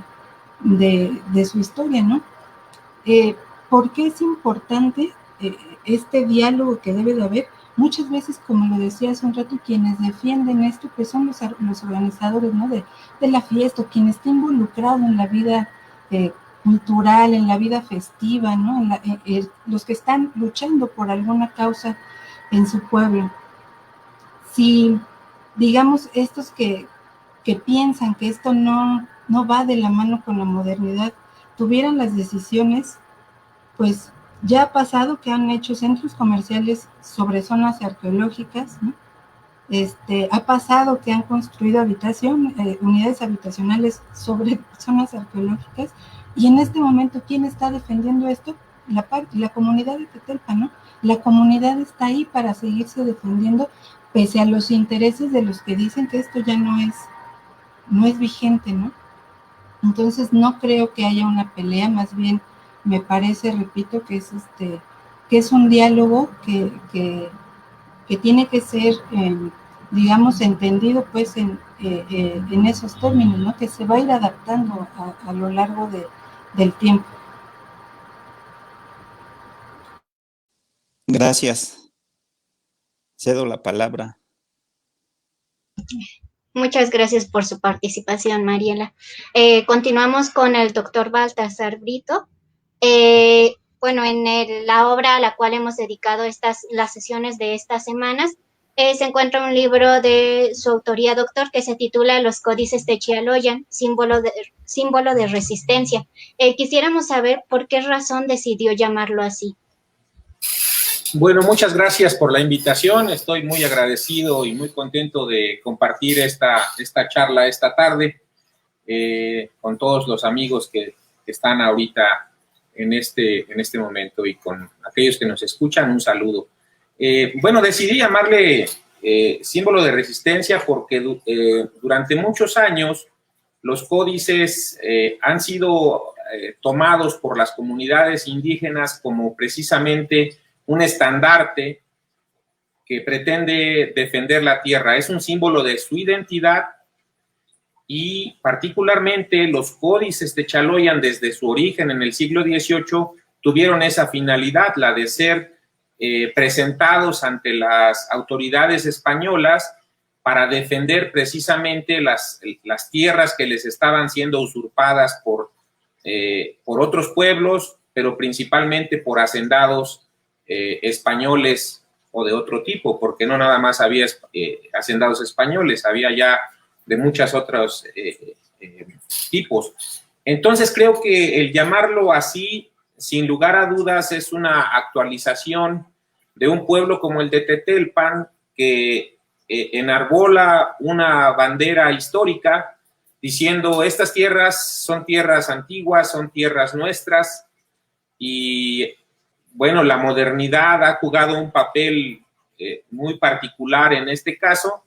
su historia, ¿no? ¿Por qué es importante este diálogo que debe de haber? Muchas veces, como lo decía hace un rato, quienes defienden esto, pues son los organizadores, ¿no? de la fiesta, quien está involucrado en la vida cultural, en la vida festiva, ¿no? Los que están luchando por alguna causa en su pueblo. Si, digamos, estos que piensan que esto no va de la mano con la modernidad, tuvieran las decisiones, pues ya ha pasado que han hecho centros comerciales sobre zonas arqueológicas, ¿no? Ha pasado que han construido unidades habitacionales sobre zonas arqueológicas, y en este momento, ¿quién está defendiendo esto? La comunidad de Tetelpa, ¿no? La comunidad está ahí para seguirse defendiendo, pese a los intereses de los que dicen que esto ya no es vigente, ¿no? Entonces no creo que haya una pelea, más bien me parece, repito, que es un diálogo que tiene que ser, digamos, entendido pues en esos términos, ¿no? Que se va a ir adaptando a lo largo del tiempo. Gracias. Cedo la palabra. Muchas gracias por su participación, Mariela. Continuamos con el doctor Baltasar Brito. Bueno, en la obra a la cual hemos dedicado las sesiones de estas semanas, se encuentra un libro de su autoría, doctor, que se titula Los Códices de Chialoyan, símbolo de resistencia. Quisiéramos saber por qué razón decidió llamarlo así. Bueno, muchas gracias por la invitación. Estoy muy agradecido y muy contento de compartir esta charla esta tarde con todos los amigos que están ahorita en este momento, y con aquellos que nos escuchan, un saludo. Bueno, decidí llamarle símbolo de resistencia porque durante muchos años los códices han sido tomados por las comunidades indígenas como precisamente un estandarte que pretende defender la tierra. Es un símbolo de su identidad y particularmente los códices Techaloyan desde su origen en el siglo XVIII tuvieron esa finalidad, la de ser presentados ante las autoridades españolas para defender precisamente las tierras que les estaban siendo usurpadas por otros pueblos, pero principalmente por hacendados españoles o de otro tipo, porque no nada más había hacendados españoles, había ya de muchos otros tipos. Entonces creo que el llamarlo así, sin lugar a dudas, es una actualización de un pueblo como el de Tetelpan, que enarbola una bandera histórica diciendo estas tierras son tierras antiguas, son tierras nuestras, y bueno, la modernidad ha jugado un papel muy particular en este caso,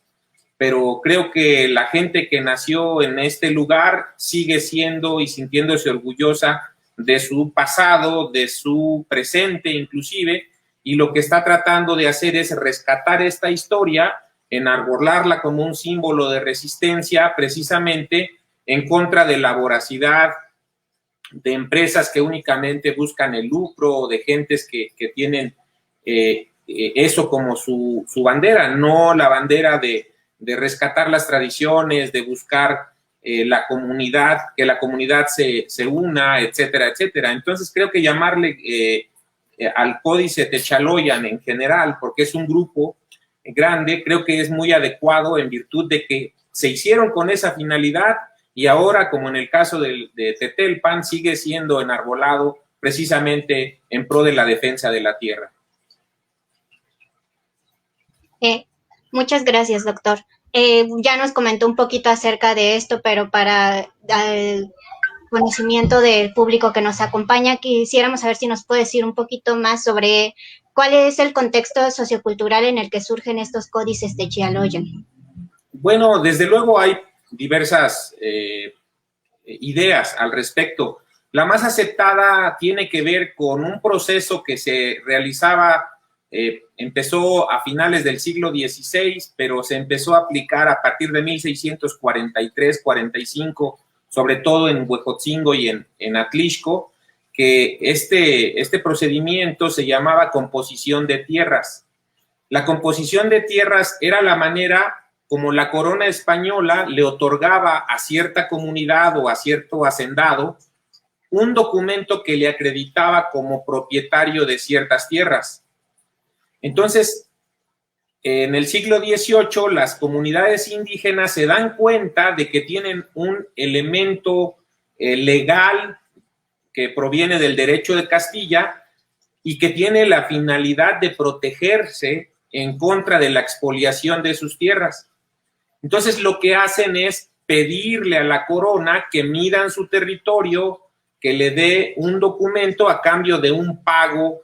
pero creo que la gente que nació en este lugar sigue siendo y sintiéndose orgullosa de su pasado, de su presente inclusive, y lo que está tratando de hacer es rescatar esta historia, enarbolarla como un símbolo de resistencia precisamente en contra de la voracidad de empresas que únicamente buscan el lucro, o de gentes que tienen eso como su bandera, no la bandera de rescatar las tradiciones, de buscar la comunidad, que la comunidad se una, etcétera, etcétera. Entonces creo que llamarle al Códice Techaloyan en general, porque es un grupo grande, creo que es muy adecuado en virtud de que se hicieron con esa finalidad y ahora, como en el caso de Tetelpan, sigue siendo enarbolado precisamente en pro de la defensa de la tierra. Muchas gracias, doctor. Ya nos comentó un poquito acerca de esto, pero para el conocimiento del público que nos acompaña, quisiéramos saber si nos puede decir un poquito más sobre cuál es el contexto sociocultural en el que surgen estos códices Techaloyan. Bueno, desde luego hay diversas ideas al respecto. La más aceptada tiene que ver con un proceso que se realizaba, empezó a finales del siglo XVI, pero se empezó a aplicar a partir de 1643-45, sobre todo en Huejotzingo y en Atlixco, que este procedimiento se llamaba composición de tierras. La composición de tierras era la manera como la corona española le otorgaba a cierta comunidad o a cierto hacendado un documento que le acreditaba como propietario de ciertas tierras. Entonces, en el siglo XVIII, las comunidades indígenas se dan cuenta de que tienen un elemento legal que proviene del derecho de Castilla y que tiene la finalidad de protegerse en contra de la expoliación de sus tierras. Entonces, lo que hacen es pedirle a la corona que midan su territorio, que le dé un documento a cambio de un pago,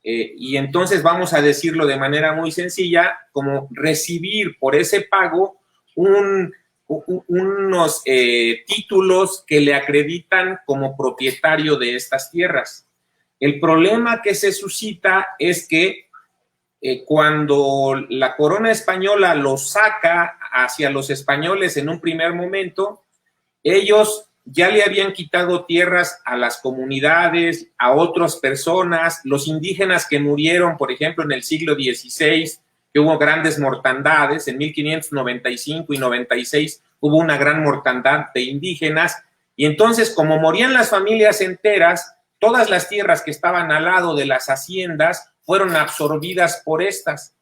y entonces vamos a decirlo de manera muy sencilla, como recibir por ese pago unos títulos que le acreditan como propietario de estas tierras. El problema que se suscita es que cuando la corona española los saca hacia los españoles en un primer momento, ellos ya le habían quitado tierras a las comunidades, a otras personas, los indígenas que murieron, por ejemplo, en el siglo XVI, que hubo grandes mortandades, en 1595 y 96 hubo una gran mortandad de indígenas, y entonces, como morían las familias enteras, todas las tierras que estaban al lado de las haciendas fueron absorbidas por estas.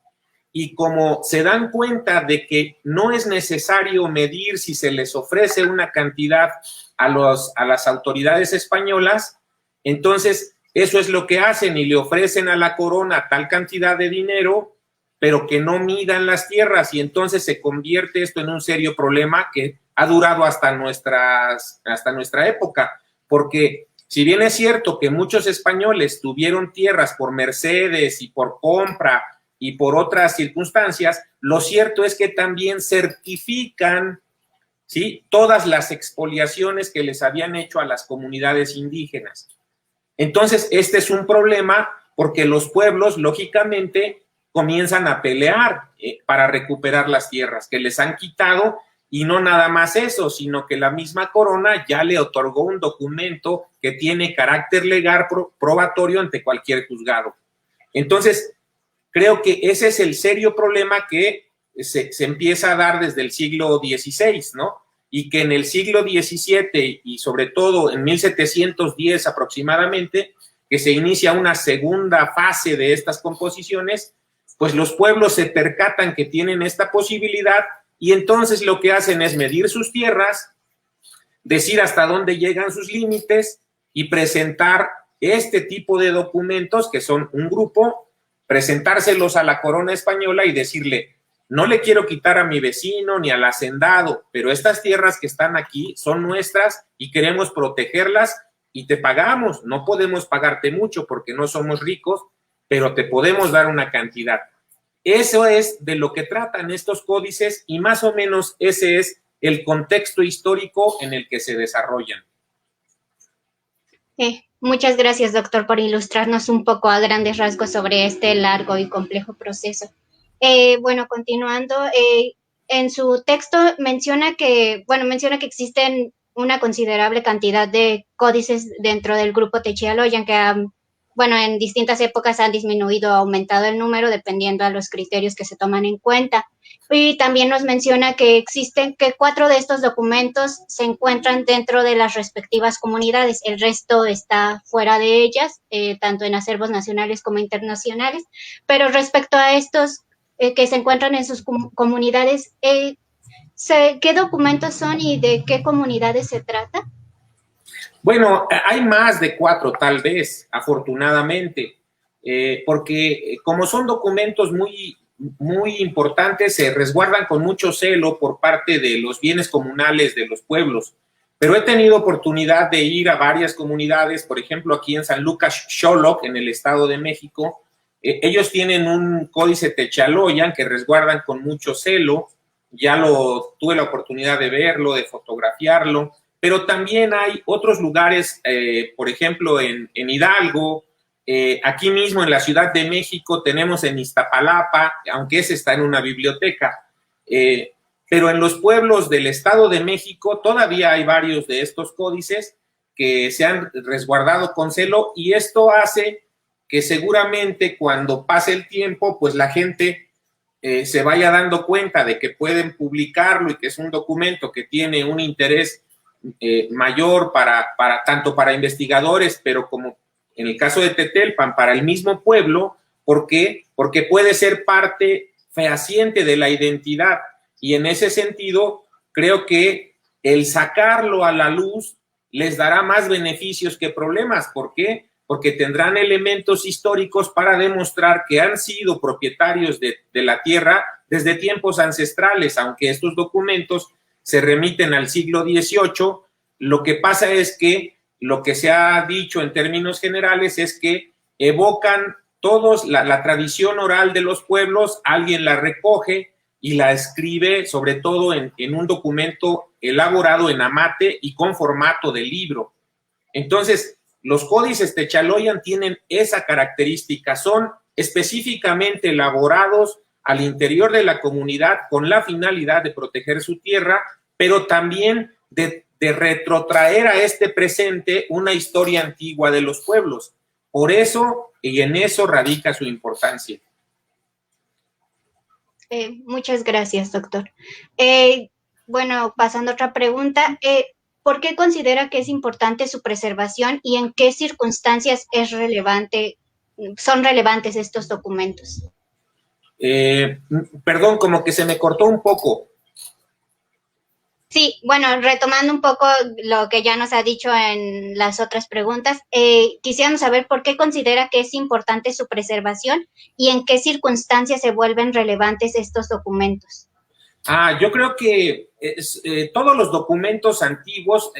Y como se dan cuenta de que no es necesario medir si se les ofrece una cantidad a las autoridades españolas, entonces eso es lo que hacen y le ofrecen a la corona tal cantidad de dinero, pero que no midan las tierras, y entonces se convierte esto en un serio problema que ha durado hasta nuestra época, porque si bien es cierto que muchos españoles tuvieron tierras por mercedes y por compra y por otras circunstancias, lo cierto es que también certifican, ¿sí?, todas las expoliaciones que les habían hecho a las comunidades indígenas. Entonces, este es un problema porque los pueblos, lógicamente, comienzan a pelear para recuperar las tierras que les han quitado, Y no nada más eso, sino que la misma corona ya le otorgó un documento que tiene carácter legal probatorio ante cualquier juzgado. Entonces, creo que ese es el serio problema que se empieza a dar desde el siglo XVI, ¿no? Y que en el siglo XVII y sobre todo en 1710 aproximadamente, que se inicia una segunda fase de estas composiciones, pues los pueblos se percatan que tienen esta posibilidad y entonces lo que hacen es medir sus tierras, decir hasta dónde llegan sus límites y presentar este tipo de documentos, que son un grupo, presentárselos a la corona española y decirle, no le quiero quitar a mi vecino ni al hacendado, pero estas tierras que están aquí son nuestras y queremos protegerlas y te pagamos. No podemos pagarte mucho porque no somos ricos, pero te podemos dar una cantidad. Eso es de lo que tratan estos códices y más o menos ese es el contexto histórico en el que se desarrollan. Muchas gracias, doctor, por ilustrarnos un poco a grandes rasgos sobre este largo y complejo proceso. Bueno, continuando, en su texto menciona que existen una considerable cantidad de códices dentro del grupo Techialoyan que en distintas épocas han disminuido o aumentado el número dependiendo a los criterios que se toman en cuenta. Y también nos menciona que 4 de estos documentos se encuentran dentro de las respectivas comunidades. El resto está fuera de ellas, tanto en acervos nacionales como internacionales. Pero respecto a estos que se encuentran en sus comunidades, ¿qué documentos son y de qué comunidades se trata? Bueno, hay más de 4 tal vez, afortunadamente, porque como son documentos muy importantes, se resguardan con mucho celo por parte de los bienes comunales de los pueblos. Pero he tenido oportunidad de ir a varias comunidades, por ejemplo, aquí en San Lucas Xoloc, en el Estado de México. Ellos tienen un códice Techaloyan que resguardan con mucho celo. Ya tuve la oportunidad de verlo, de fotografiarlo. Pero también hay otros lugares, por ejemplo, en Hidalgo, aquí mismo en la Ciudad de México, tenemos en Iztapalapa, aunque ese está en una biblioteca, pero en los pueblos del Estado de México todavía hay varios de estos códices que se han resguardado con celo y esto hace que seguramente cuando pase el tiempo, pues la gente se vaya dando cuenta de que pueden publicarlo y que es un documento que tiene un interés mayor tanto para investigadores, pero como en el caso de Tetelpan, para el mismo pueblo. ¿Por qué? Porque puede ser parte fehaciente de la identidad y en ese sentido creo que el sacarlo a la luz les dará más beneficios que problemas. ¿Por qué? Porque tendrán elementos históricos para demostrar que han sido propietarios de la tierra desde tiempos ancestrales, aunque estos documentos se remiten al siglo XVIII, lo que pasa es que lo que se ha dicho en términos generales es que evocan todos la tradición oral de los pueblos, alguien la recoge y la escribe sobre todo en un documento elaborado en amate y con formato de libro. Entonces, los códices Techaloyan tienen esa característica, son específicamente elaborados al interior de la comunidad con la finalidad de proteger su tierra, pero también de retrotraer a este presente una historia antigua de los pueblos. Por eso, y en eso radica su importancia. Muchas gracias, doctor. Pasando a otra pregunta, ¿por qué considera que es importante su preservación y en qué circunstancias son relevantes estos documentos? Perdón, como que se me cortó un poco. Sí, retomando un poco lo que ya nos ha dicho en las otras preguntas, quisiéramos saber por qué considera que es importante su preservación y en qué circunstancias se vuelven relevantes estos documentos. Yo creo que todos los documentos antiguos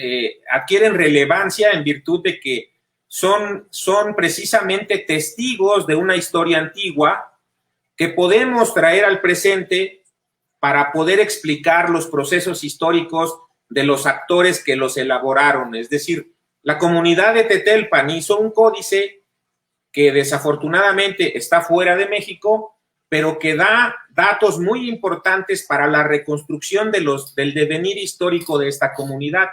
adquieren relevancia en virtud de que son precisamente testigos de una historia antigua que podemos traer al presente para poder explicar los procesos históricos de los actores que los elaboraron. Es decir, la comunidad de Tetelpan hizo un códice que desafortunadamente está fuera de México, pero que da datos muy importantes para la reconstrucción del devenir histórico de esta comunidad.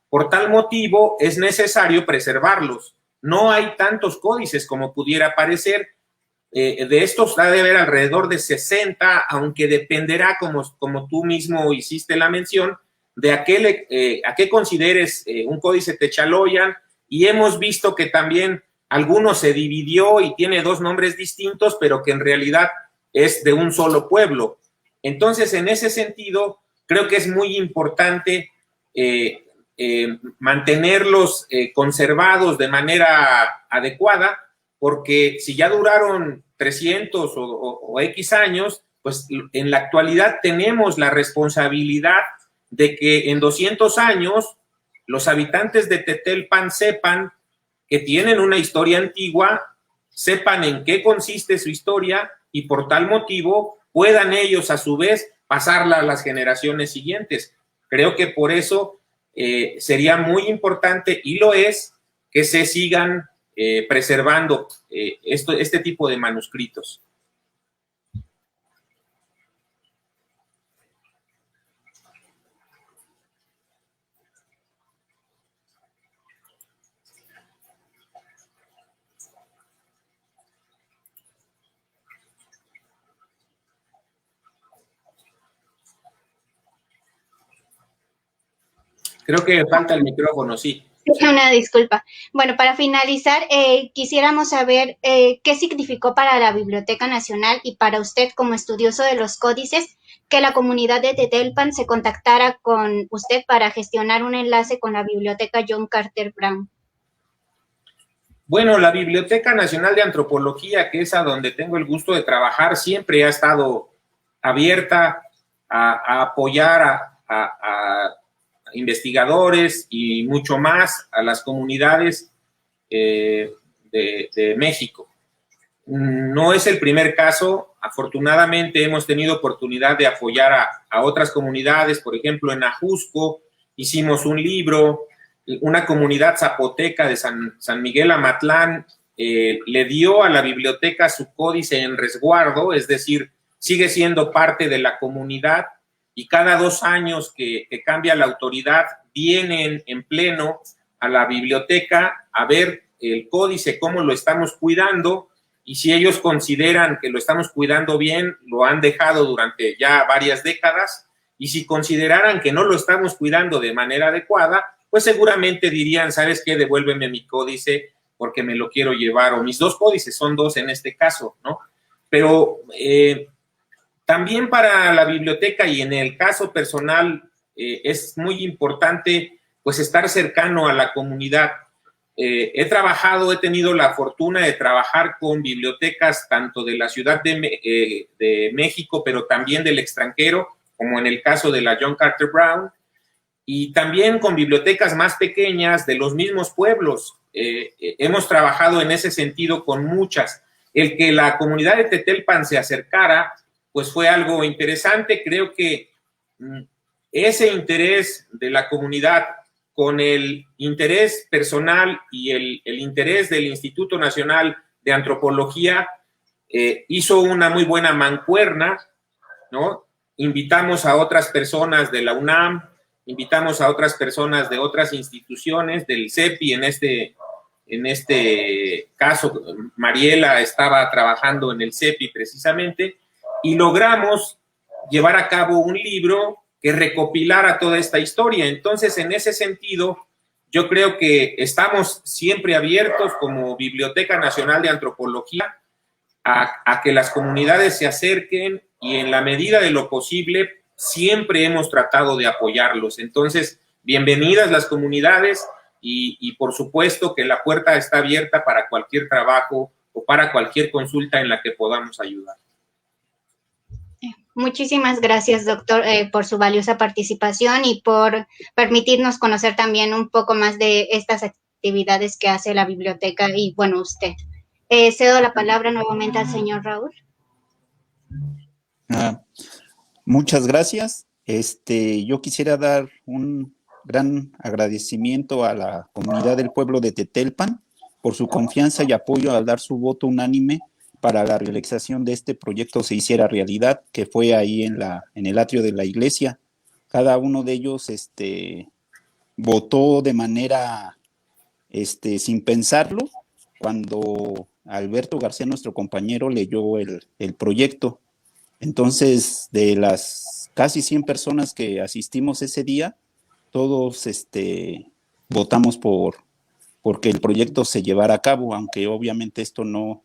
Por tal motivo, es necesario preservarlos. No hay tantos códices como pudiera parecer. De estos ha de haber alrededor de 60, aunque dependerá, como tú mismo hiciste la mención, de a qué consideres un códice Techaloyan, y hemos visto que también algunos se dividió y tiene dos nombres distintos, pero que en realidad es de un solo pueblo. Entonces, en ese sentido, creo que es muy importante mantenerlos conservados de manera adecuada, porque si ya duraron 300 o X años, pues en la actualidad tenemos la responsabilidad de que en 200 años los habitantes de Tetelpan sepan que tienen una historia antigua, sepan en qué consiste su historia y por tal motivo puedan ellos a su vez pasarla a las generaciones siguientes. Creo que por eso sería muy importante, y lo es, que se sigan preservando este tipo de manuscritos. Creo que falta el micrófono, sí. Una disculpa. Bueno, para finalizar, quisiéramos saber qué significó para la Biblioteca Nacional y para usted como estudioso de los códices que la comunidad de Tetelpan se contactara con usted para gestionar un enlace con la Biblioteca John Carter Brown. Bueno, la Biblioteca Nacional de Antropología, que es a donde tengo el gusto de trabajar, siempre ha estado abierta a apoyar a investigadores y mucho más a las comunidades de México. No es el primer caso. Afortunadamente hemos tenido oportunidad de apoyar a otras comunidades. Por ejemplo, en Ajusco hicimos un libro. Una comunidad zapoteca de San Miguel Amatlán le dio a la biblioteca su códice en resguardo, es decir, sigue siendo parte de la comunidad, y cada 2 años que cambia la autoridad vienen en pleno a la biblioteca a ver el códice, cómo lo estamos cuidando, y si ellos consideran que lo estamos cuidando bien, lo han dejado durante ya varias décadas, y si consideraran que no lo estamos cuidando de manera adecuada, pues seguramente dirían, ¿sabes qué? Devuélveme mi códice porque me lo quiero llevar, o mis 2 códices, son 2 en este caso, ¿no? Pero también para la biblioteca y en el caso personal es muy importante pues estar cercano a la comunidad. He tenido la fortuna de trabajar con bibliotecas tanto de la Ciudad de México, pero también del extranjero, como en el caso de la John Carter Brown, y también con bibliotecas más pequeñas de los mismos pueblos. Hemos trabajado en ese sentido con muchas. El que la comunidad de Tetelpan se acercara, pues fue algo interesante. Creo que ese interés de la comunidad con el interés personal y el interés del Instituto Nacional de Antropología hizo una muy buena mancuerna, ¿no? Invitamos a otras personas de la UNAM, invitamos a otras personas de otras instituciones, del CEPI, en este caso, Mariela estaba trabajando en el CEPI precisamente, y logramos llevar a cabo un libro que recopilara toda esta historia. Entonces, en ese sentido, yo creo que estamos siempre abiertos como Biblioteca Nacional de Antropología a que las comunidades se acerquen, y en la medida de lo posible siempre hemos tratado de apoyarlos. Entonces, bienvenidas las comunidades y por supuesto que la puerta está abierta para cualquier trabajo o para cualquier consulta en la que podamos ayudar. Muchísimas gracias, doctor, por su valiosa participación y por permitirnos conocer también un poco más de estas actividades que hace la biblioteca y, bueno, usted. Cedo la palabra nuevamente al señor Raúl. Muchas gracias. Yo quisiera dar un gran agradecimiento a la comunidad del pueblo de Tetelpan por su confianza y apoyo al dar su voto unánime para la realización de este proyecto se hiciera realidad, que fue ahí en el atrio de la iglesia. Cada uno de ellos votó de manera sin pensarlo cuando Alberto García, nuestro compañero, leyó el proyecto. Entonces, de las casi 100 personas que asistimos ese día, todos votamos porque el proyecto se llevara a cabo, aunque obviamente esto no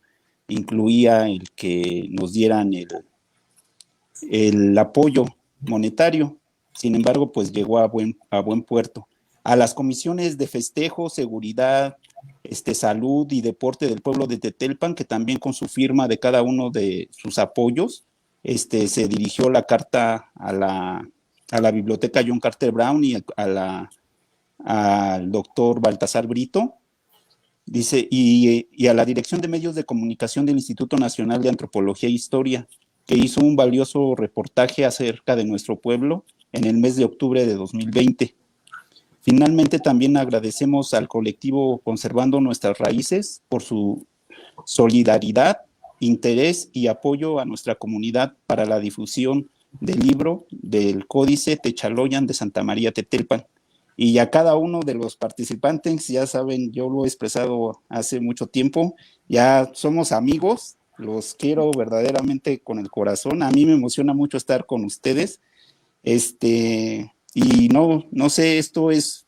incluía el que nos dieran el apoyo monetario. Sin embargo, pues llegó a buen puerto. A las comisiones de festejo, seguridad, salud y deporte del pueblo de Tetelpan, que también con su firma de cada uno de sus apoyos, se dirigió la carta a la biblioteca John Carter Brown y al doctor Baltasar Brito, dice, y a la Dirección de Medios de Comunicación del Instituto Nacional de Antropología e Historia, que hizo un valioso reportaje acerca de nuestro pueblo en el mes de octubre de 2020. Finalmente, también agradecemos al colectivo Conservando Nuestras Raíces por su solidaridad, interés y apoyo a nuestra comunidad para la difusión del libro del Códice Techaloyan de Santa María Tetelpan. Y a cada uno de los participantes, ya saben, yo lo he expresado hace mucho tiempo, ya somos amigos, los quiero verdaderamente con el corazón. A mí me emociona mucho estar con ustedes. Y no sé, esto es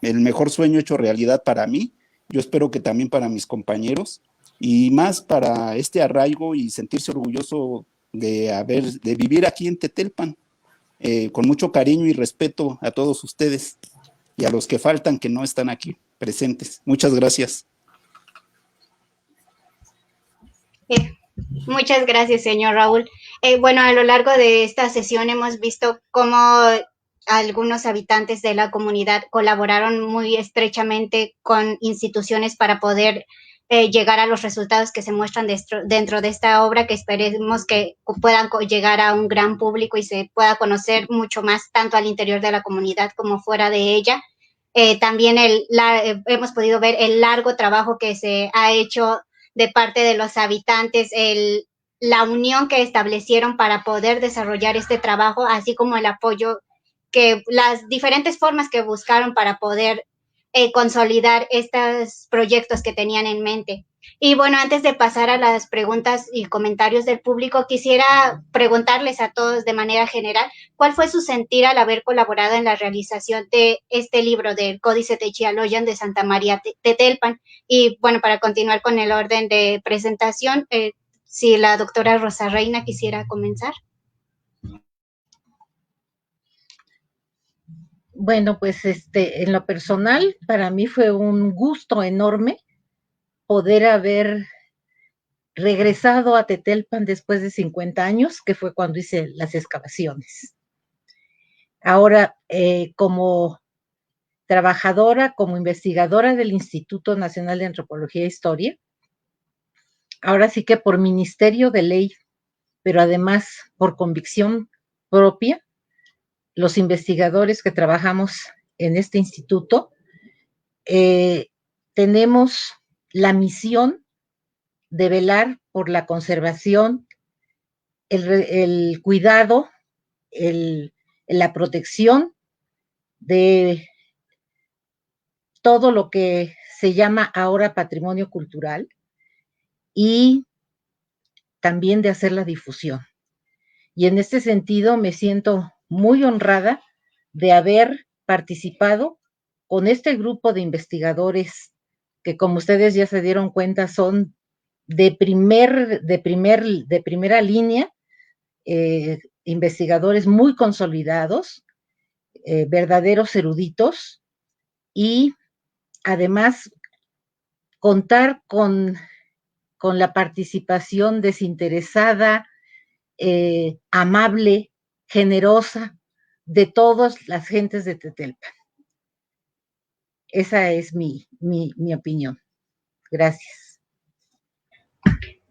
el mejor sueño hecho realidad para mí. Yo espero que también para mis compañeros, y más para este arraigo y sentirse orgulloso de vivir aquí en Tetelpan, con mucho cariño y respeto a todos ustedes y a los que faltan, que no están aquí presentes. Muchas gracias. Muchas gracias, señor Raúl. Bueno, a lo largo de esta sesión hemos visto cómo algunos habitantes de la comunidad colaboraron muy estrechamente con instituciones para poder llegar a los resultados que se muestran dentro de esta obra, que esperemos que puedan llegar a un gran público y se pueda conocer mucho más, tanto al interior de la comunidad como fuera de ella. También hemos podido ver el largo trabajo que se ha hecho de parte de los habitantes, la unión que establecieron para poder desarrollar este trabajo, así como el apoyo, que las diferentes formas que buscaron para poder consolidar estos proyectos que tenían en mente. Y bueno, antes de pasar a las preguntas y comentarios del público, quisiera preguntarles a todos de manera general, ¿cuál fue su sentir al haber colaborado en la realización de este libro del Códice Techaloyan de Santa María Tetelpan? Y bueno, para continuar con el orden de presentación, si la doctora Rosa Reina quisiera comenzar. Bueno, pues en lo personal, para mí fue un gusto enorme poder haber regresado a Tetelpan después de 50 años, que fue cuando hice las excavaciones. Ahora, como trabajadora, como investigadora del Instituto Nacional de Antropología e Historia, ahora sí que por ministerio de ley, pero además por convicción propia, los investigadores que trabajamos en este instituto, tenemos la misión de velar por la conservación, el cuidado, la protección de todo lo que se llama ahora patrimonio cultural, y también de hacer la difusión. Y en este sentido me siento muy honrada de haber participado con este grupo de investigadores que, como ustedes ya se dieron cuenta, son de primera línea, investigadores muy consolidados, verdaderos eruditos, y además contar con la participación desinteresada, amable, generosa de todas las gentes de Tetelpan. Esa es mi opinión. Gracias.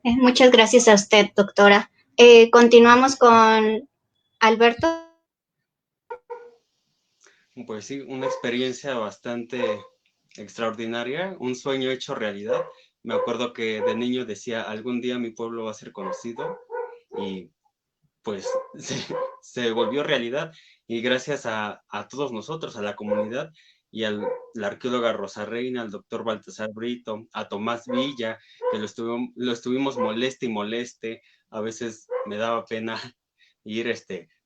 Muchas gracias a usted, doctora. Continuamos con Alberto. Pues sí, una experiencia bastante extraordinaria, un sueño hecho realidad. Me acuerdo que de niño decía, algún día mi pueblo va a ser conocido, y pues se volvió realidad. Y gracias a todos nosotros, a la comunidad, y a la arqueóloga Rosa Reina, al doctor Baltasar Brito, a Tomás Villa, que lo estuvimos moleste y moleste. A veces me daba pena ir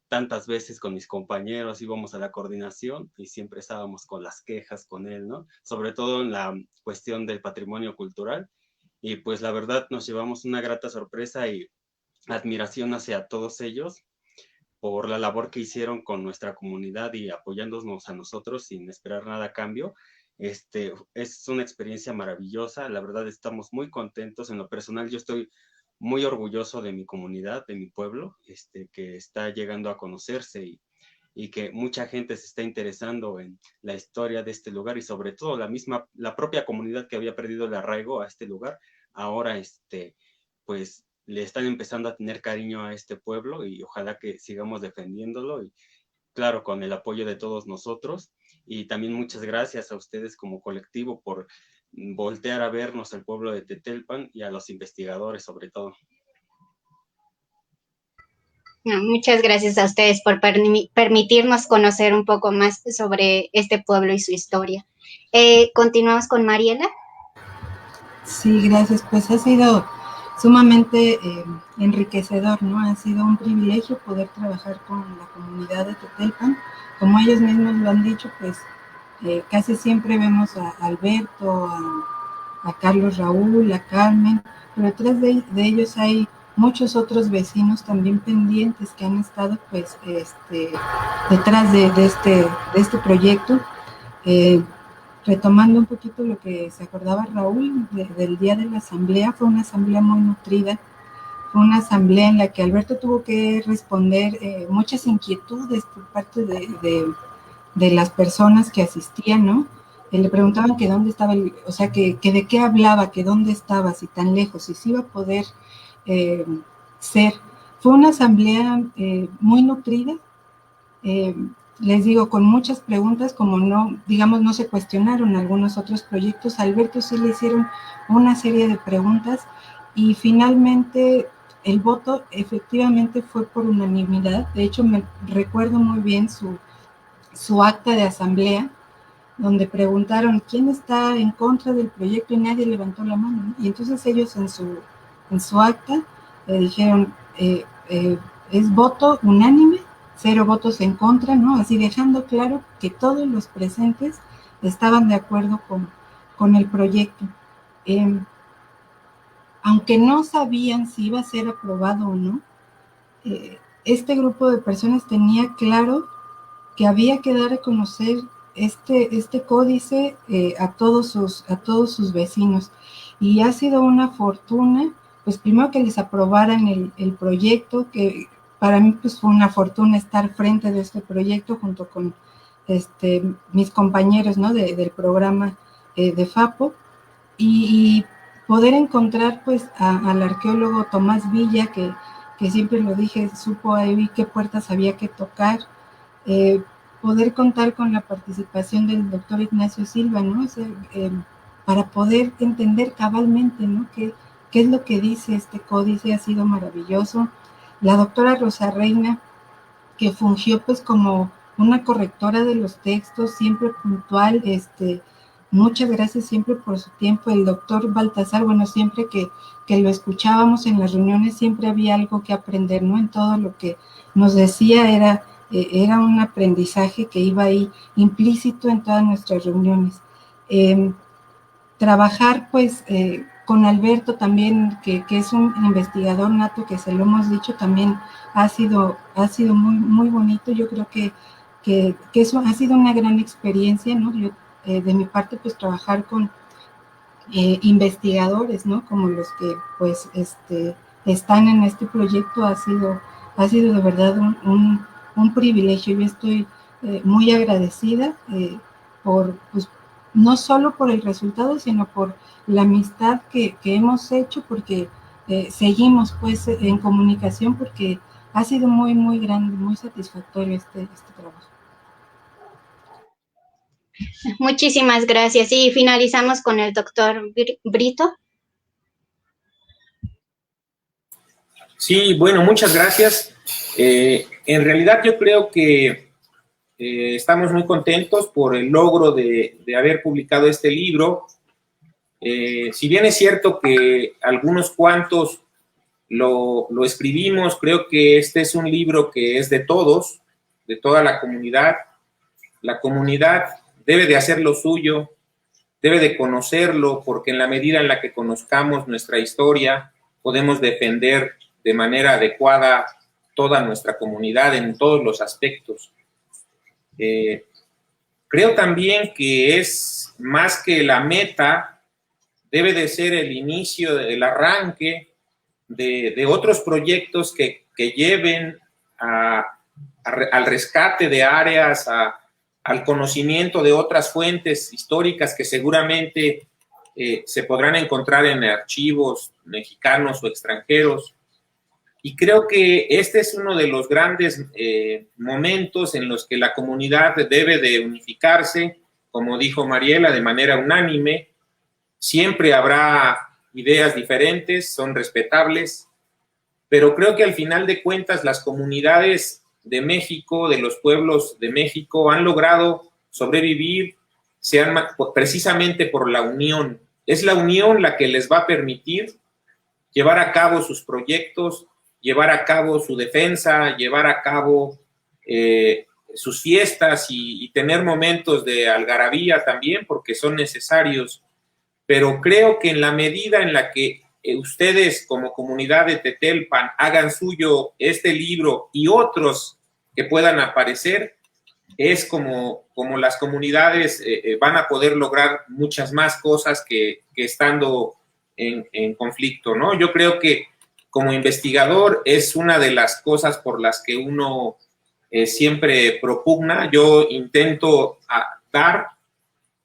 tantas veces con mis compañeros, íbamos a la coordinación y siempre estábamos con las quejas con él, ¿no? Sobre todo en la cuestión del patrimonio cultural. Y pues la verdad nos llevamos una grata sorpresa y admiración hacia todos ellos por la labor que hicieron con nuestra comunidad y apoyándonos a nosotros sin esperar nada a cambio. Es una experiencia maravillosa, la verdad estamos muy contentos. En lo personal yo estoy muy orgulloso de mi comunidad, de mi pueblo, que está llegando a conocerse, y que mucha gente se está interesando en la historia de este lugar, y sobre todo la propia comunidad que había perdido el arraigo a este lugar, ahora pues le están empezando a tener cariño a este pueblo, y ojalá que sigamos defendiéndolo, y claro, con el apoyo de todos nosotros. Y también muchas gracias a ustedes como colectivo por voltear a vernos al pueblo de Tetelpan y a los investigadores sobre todo. No, muchas gracias a ustedes por permitirnos conocer un poco más sobre este pueblo y su historia. Continuamos con Mariela. Sí, gracias. Pues ha sido sumamente enriquecedor, ¿no? Ha sido un privilegio poder trabajar con la comunidad de Tetelpan. Como ellos mismos lo han dicho, pues casi siempre vemos a Alberto, a Carlos Raúl, a Carmen, pero detrás de ellos hay muchos otros vecinos también pendientes que han estado pues detrás de este proyecto. Retomando un poquito lo que se acordaba Raúl del día de la asamblea, fue una asamblea muy nutrida, fue una asamblea en la que Alberto tuvo que responder muchas inquietudes por parte de las personas que asistían, ¿no? Le preguntaban que dónde estaba, o sea, que de qué hablaba, que dónde estaba, si tan lejos, y si iba a poder ser. Fue una asamblea muy nutrida, les digo, con muchas preguntas, como no, digamos, no se cuestionaron algunos otros proyectos. A Alberto sí le hicieron una serie de preguntas, y finalmente el voto efectivamente fue por unanimidad. De hecho, me recuerdo muy bien su acta de asamblea, donde preguntaron quién está en contra del proyecto y nadie levantó la mano, ¿no? Y entonces ellos en su acta dijeron, es voto unánime, 0 votos en contra, ¿no? Así dejando claro que todos los presentes estaban de acuerdo con el proyecto. Aunque no sabían si iba a ser aprobado o no, este grupo de personas tenía claro que había que dar a conocer este códice a todos sus vecinos. Y ha sido una fortuna, pues primero que les aprobaran el proyecto, que para mí pues fue una fortuna estar frente de este proyecto junto con mis compañeros, ¿no? del programa de FAPO, y poder encontrar pues al arqueólogo Tomás Villa, que siempre lo dije, supo ahí qué puertas había que tocar, poder contar con la participación del doctor Ignacio Silva, ¿no? O sea, para poder entender cabalmente, ¿no? ¿Qué es lo que dice este códice? Ha sido maravilloso. La doctora Rosa Reina, que fungió pues como una correctora de los textos, siempre puntual, muchas gracias siempre por su tiempo. El doctor Baltasar, bueno, siempre que lo escuchábamos en las reuniones, siempre había algo que aprender, ¿no? En todo lo que nos decía era un aprendizaje que iba ahí implícito en todas nuestras reuniones. Trabajar pues con Alberto también, que es un investigador nato, que se lo hemos dicho, también ha sido muy, muy bonito. Yo creo que eso ha sido una gran experiencia, ¿no? Yo, de mi parte, pues trabajar con investigadores, ¿no? Como los que pues están en este proyecto ha sido de verdad un privilegio. Yo estoy muy agradecida por, pues, no solo por el resultado, sino por la amistad que hemos hecho, porque seguimos pues en comunicación, porque ha sido muy, muy grande, muy satisfactorio este trabajo. Muchísimas gracias. Y finalizamos con el doctor Brito. Sí, bueno, muchas gracias. En realidad yo creo que estamos muy contentos por el logro de haber publicado este libro. Si bien es cierto que algunos cuantos lo escribimos, creo que este es un libro que es de todos, de toda la comunidad. La comunidad debe de hacer lo suyo, debe de conocerlo, porque en la medida en la que conozcamos nuestra historia, podemos defender de manera adecuada toda nuestra comunidad en todos los aspectos. Creo también que es más que la meta, debe de ser el inicio, el arranque de otros proyectos que lleven al rescate de áreas, al conocimiento de otras fuentes históricas que seguramente se podrán encontrar en archivos mexicanos o extranjeros. Y creo que este es uno de los grandes momentos en los que la comunidad debe de unificarse, como dijo Mariela, de manera unánime. Siempre habrá ideas diferentes, son respetables, pero creo que al final de cuentas las comunidades de México, de los pueblos de México, han logrado sobrevivir precisamente por la unión. Es la unión la que les va a permitir llevar a cabo sus proyectos, llevar a cabo su defensa, llevar a cabo sus fiestas y tener momentos de algarabía también, porque son necesarios. Pero creo que en la medida en la que ustedes como comunidad de Tetelpan hagan suyo este libro y otros que puedan aparecer, es como las comunidades van a poder lograr muchas más cosas que estando en conflicto, ¿no? Yo creo que como investigador es una de las cosas por las que uno siempre propugna. Yo intento dar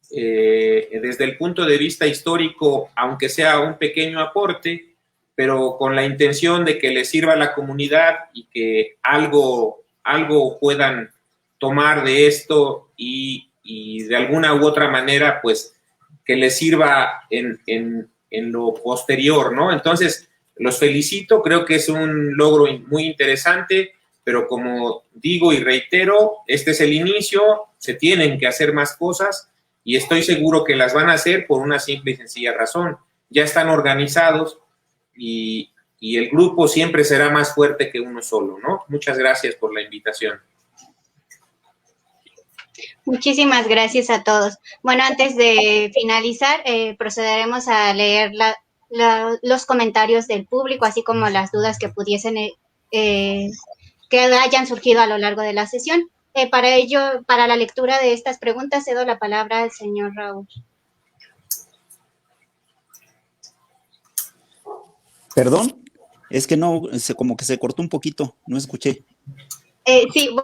desde el punto de vista histórico, aunque sea un pequeño aporte, pero con la intención de que les sirva a la comunidad y que algo puedan tomar de esto y de alguna u otra manera, pues, que les sirva en lo posterior, ¿no? Entonces, los felicito, creo que es un logro muy interesante, pero como digo y reitero, este es el inicio, se tienen que hacer más cosas y estoy seguro que las van a hacer por una simple y sencilla razón. Ya están organizados y el grupo siempre será más fuerte que uno solo, ¿no? Muchas gracias por la invitación. Muchísimas gracias a todos. Bueno, antes de finalizar, procederemos a leer los comentarios del público, así como las dudas que pudiesen que hayan surgido a lo largo de la sesión. Para ello, para la lectura de estas preguntas, cedo la palabra al señor Raúl. Perdón, es que no, como que se cortó un poquito, no escuché. Sí,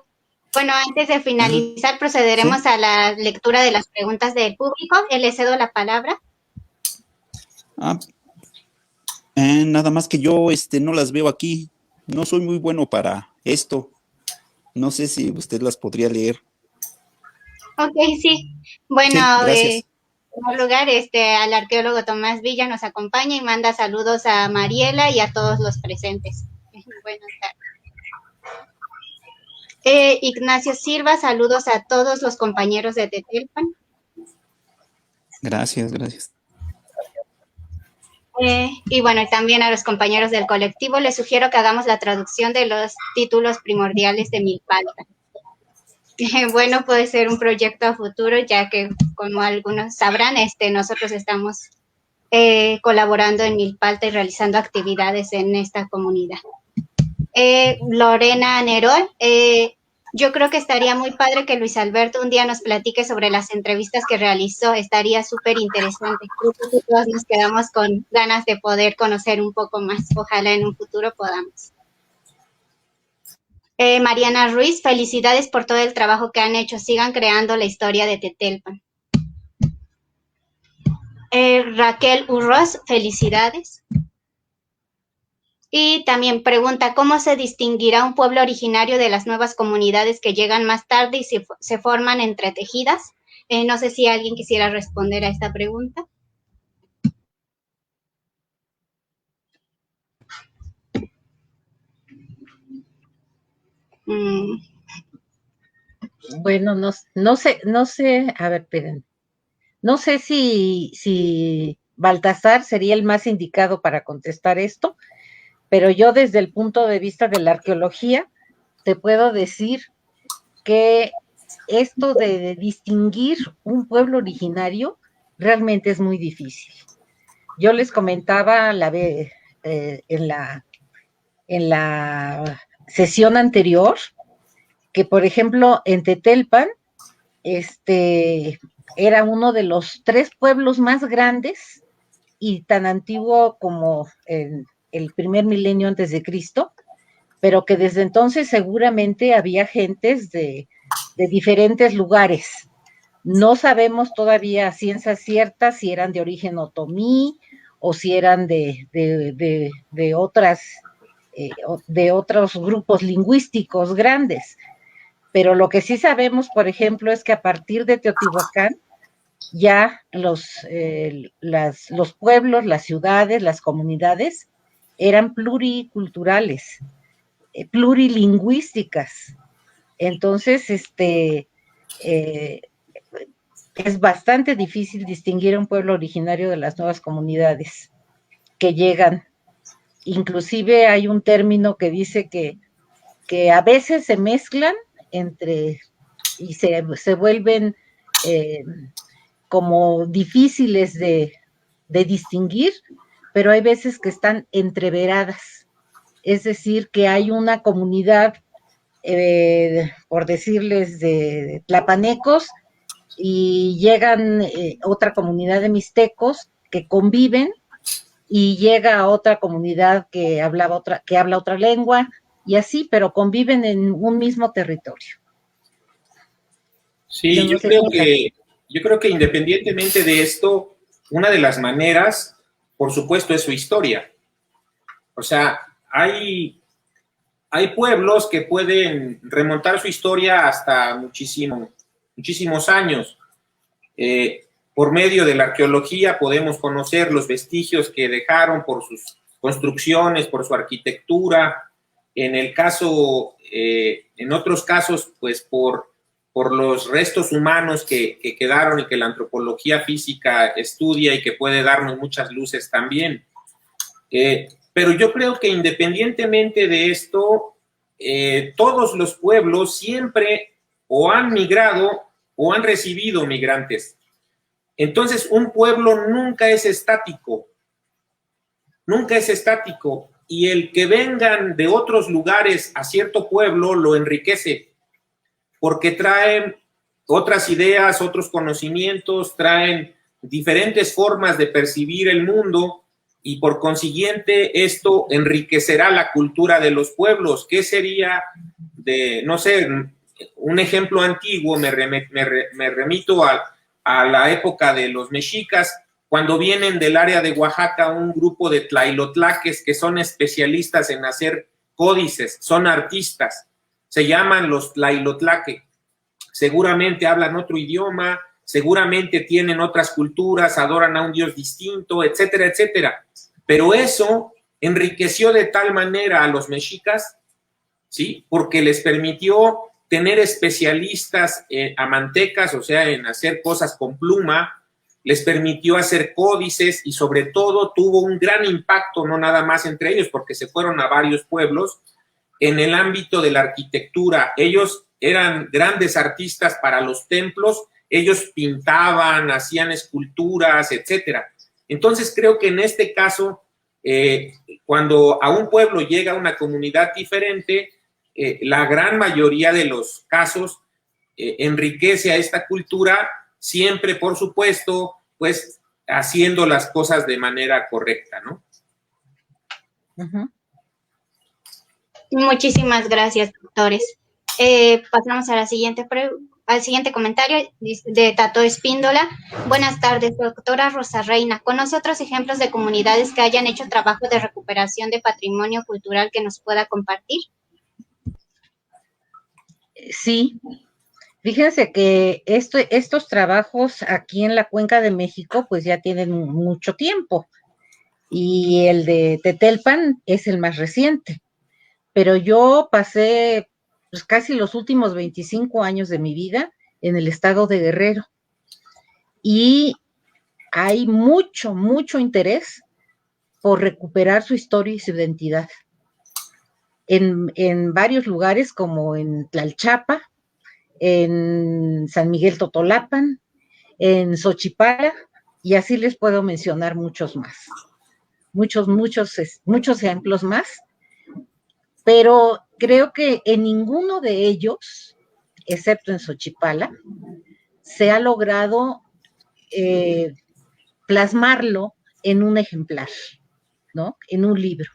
bueno, antes de finalizar, procederemos a la lectura de las preguntas del público. Le cedo la palabra. Nada más que yo no las veo aquí. No soy muy bueno para esto. No sé si usted las podría leer. Ok, sí. Bueno, sí, en primer lugar, al arqueólogo Tomás Villa nos acompaña y manda saludos a Mariela y a todos los presentes. Buenas tardes. Ignacio Silva, saludos a todos los compañeros de Tetelpan. Gracias. Y bueno, también a los compañeros del colectivo les sugiero que hagamos la traducción de los títulos primordiales de Milpalta. Bueno, puede ser un proyecto a futuro, ya que, como algunos sabrán, nosotros estamos colaborando en Milpalta y realizando actividades en esta comunidad. Lorena Nerol, yo creo que estaría muy padre que Luis Alberto un día nos platique sobre las entrevistas que realizó, estaría súper interesante. Creo que todos nos quedamos con ganas de poder conocer un poco más, ojalá en un futuro podamos. Mariana Ruiz, felicidades por todo el trabajo que han hecho, sigan creando la historia de Tetelpan. Raquel Urroz, felicidades. Y también pregunta, ¿cómo se distinguirá un pueblo originario de las nuevas comunidades que llegan más tarde y se forman entretejidas? No sé si alguien quisiera responder a esta pregunta. Mm, Bueno, no sé, a ver, esperen. No sé si Baltasar sería el más indicado para contestar esto, pero yo desde el punto de vista de la arqueología te puedo decir que esto de distinguir un pueblo originario realmente es muy difícil. Yo les comentaba en la sesión anterior que, por ejemplo, en Tetelpan, era uno de los 3 pueblos más grandes y tan antiguo como en el primer milenio antes de Cristo, pero que desde entonces seguramente había gentes de diferentes lugares. No sabemos todavía a ciencia cierta si eran de origen otomí o si eran de otros grupos lingüísticos grandes. Pero lo que sí sabemos, por ejemplo, es que a partir de Teotihuacán ya los pueblos, las ciudades, las comunidades eran pluriculturales, plurilingüísticas. Entonces, es bastante difícil distinguir a un pueblo originario de las nuevas comunidades que llegan. Inclusive hay un término que dice que a veces se mezclan y se vuelven como difíciles de distinguir, pero hay veces que están entreveradas. Es decir, que hay una comunidad, por decirles, de tlapanecos, y llegan otra comunidad de mixtecos que conviven, y llega otra comunidad que habla otra lengua, y así, pero conviven en un mismo territorio. Sí, yo creo que independientemente de esto, una de las maneras, por supuesto, es su historia. O sea, hay pueblos que pueden remontar su historia hasta muchísimos años. Por medio de la arqueología podemos conocer los vestigios que dejaron por sus construcciones, por su arquitectura. En otros casos, pues por los restos humanos que quedaron y que la antropología física estudia y que puede darnos muchas luces también. Pero yo creo que independientemente de esto, todos los pueblos siempre o han migrado o han recibido migrantes. Entonces, un pueblo nunca es estático, y el que vengan de otros lugares a cierto pueblo lo enriquece, porque traen otras ideas, otros conocimientos, traen diferentes formas de percibir el mundo, y por consiguiente esto enriquecerá la cultura de los pueblos. ¿Qué sería no sé, un ejemplo antiguo? Me remito a la época de los mexicas, cuando vienen del área de Oaxaca un grupo de tlailotlaques que son especialistas en hacer códices, son artistas, se llaman los tlailotlaque. Seguramente hablan otro idioma, seguramente tienen otras culturas, adoran a un dios distinto, etcétera, etcétera. Pero eso enriqueció de tal manera a los mexicas, ¿sí? Porque les permitió tener especialistas amantecas, o sea, en hacer cosas con pluma, les permitió hacer códices, y sobre todo tuvo un gran impacto, no nada más entre ellos, porque se fueron a varios pueblos, en el ámbito de la arquitectura. Ellos eran grandes artistas para los templos, ellos pintaban, hacían esculturas, etcétera. Entonces creo que en este caso, cuando a un pueblo llega una comunidad diferente, la gran mayoría de los casos enriquece a esta cultura, siempre, por supuesto, pues haciendo las cosas de manera correcta, ¿no? Uh-huh. Muchísimas gracias, doctores. Pasamos a al siguiente comentario de Tato Espíndola. Buenas tardes, doctora Rosa Reina. ¿Conoce otros ejemplos de comunidades que hayan hecho trabajo de recuperación de patrimonio cultural que nos pueda compartir? Sí, fíjense que estos trabajos aquí en la Cuenca de México pues ya tienen mucho tiempo, y el de Tetelpan es el más reciente, pero yo pasé pues, casi los últimos 25 años de mi vida en el estado de Guerrero. Y hay mucho, mucho interés por recuperar su historia y su identidad. En varios lugares, como en Tlalchapa, en San Miguel Totolapan, en Xochipala, y así les puedo mencionar muchos más. Muchos ejemplos más, pero creo que en ninguno de ellos, excepto en Xochipala, se ha logrado plasmarlo en un ejemplar, ¿no? En un libro.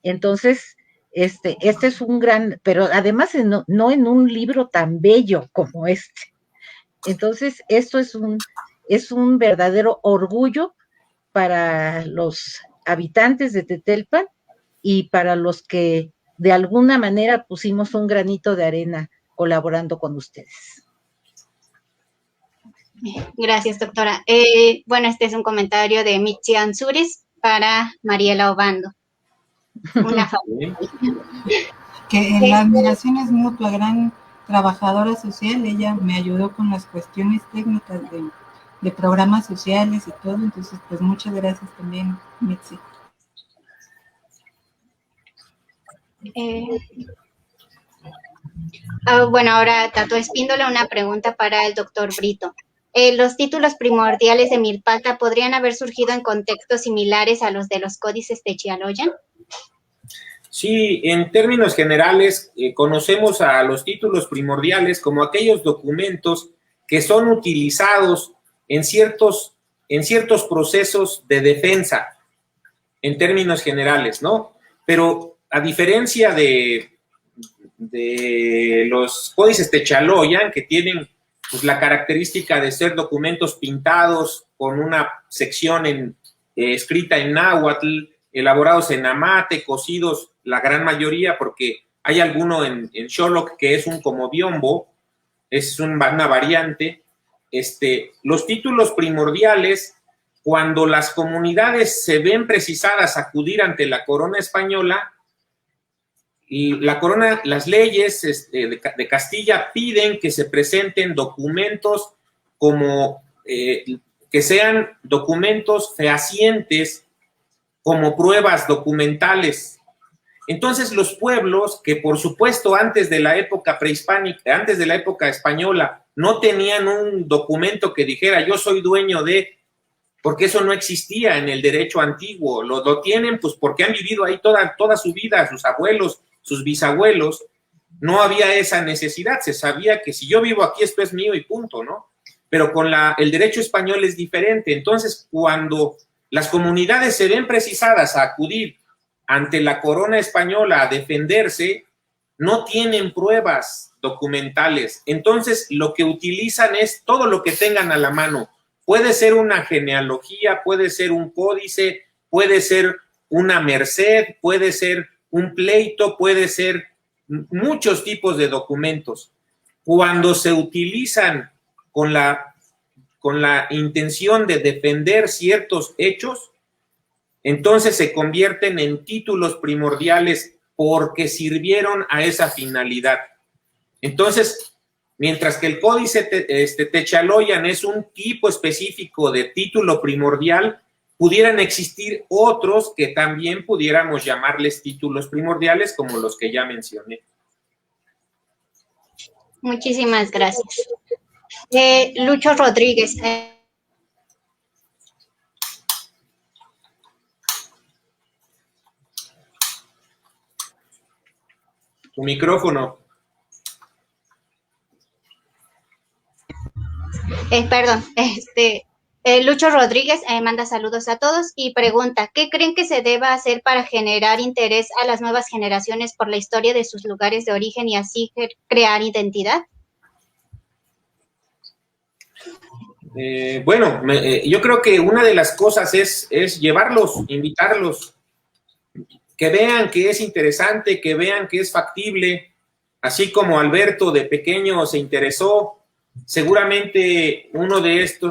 Entonces, este es un gran, pero además no en un libro tan bello como este. Entonces, esto es un verdadero orgullo para los habitantes de Tetelpan y para los que de alguna manera pusimos un granito de arena colaborando con ustedes. Gracias, doctora. Bueno, este es un comentario de Mitzi Anzuris para Mariela Obando. Una favor. Que la admiración es mutua, gran trabajadora social. Ella me ayudó con las cuestiones técnicas de programas sociales y todo. Entonces, pues muchas gracias también, Mitzi. Bueno, ahora Tato Espíndola, una pregunta para el doctor Brito. ¿Los títulos primordiales de Milpalta podrían haber surgido en contextos similares a los de los códices Techialoyan? Sí, en términos generales, conocemos a los títulos primordiales como aquellos documentos que son utilizados en ciertos procesos de defensa, en términos generales, ¿no? Pero a diferencia de los códices Techaloyan, que tienen pues la característica de ser documentos pintados con una sección escrita en náhuatl, elaborados en amate, cosidos la gran mayoría, porque hay alguno en Xoloc que es un como biombo, es una variante. Los títulos primordiales, cuando las comunidades se ven precisadas a acudir ante la corona española, y las leyes de Castilla piden que se presenten documentos como que sean documentos fehacientes como pruebas documentales. Entonces los pueblos que por supuesto antes de la época prehispánica, antes de la época española, no tenían un documento que dijera yo soy dueño de, porque eso no existía en el derecho antiguo, lo tienen pues porque han vivido ahí toda su vida, sus abuelos, sus bisabuelos, no había esa necesidad, se sabía que si yo vivo aquí esto es mío y punto, ¿no? Pero con el derecho español es diferente. Entonces, cuando las comunidades se ven precisadas a acudir ante la corona española a defenderse, no tienen pruebas documentales. Entonces, lo que utilizan es todo lo que tengan a la mano. Puede ser una genealogía, puede ser un códice, puede ser una merced, puede ser un pleito, puede ser muchos tipos de documentos. Cuando se utilizan con la intención de defender ciertos hechos, entonces se convierten en títulos primordiales porque sirvieron a esa finalidad. Entonces, mientras que el códice Techaloyan es un tipo específico de título primordial, pudieran existir otros que también pudiéramos llamarles títulos primordiales, como los que ya mencioné. Muchísimas gracias. Lucho Rodríguez. Tu micrófono. Perdón, Lucho Rodríguez manda saludos a todos y pregunta, ¿qué creen que se deba hacer para generar interés a las nuevas generaciones por la historia de sus lugares de origen y así crear identidad? Bueno, yo creo que una de las cosas es llevarlos, invitarlos, que vean que es interesante, que vean que es factible, así como Alberto de pequeño se interesó. Seguramente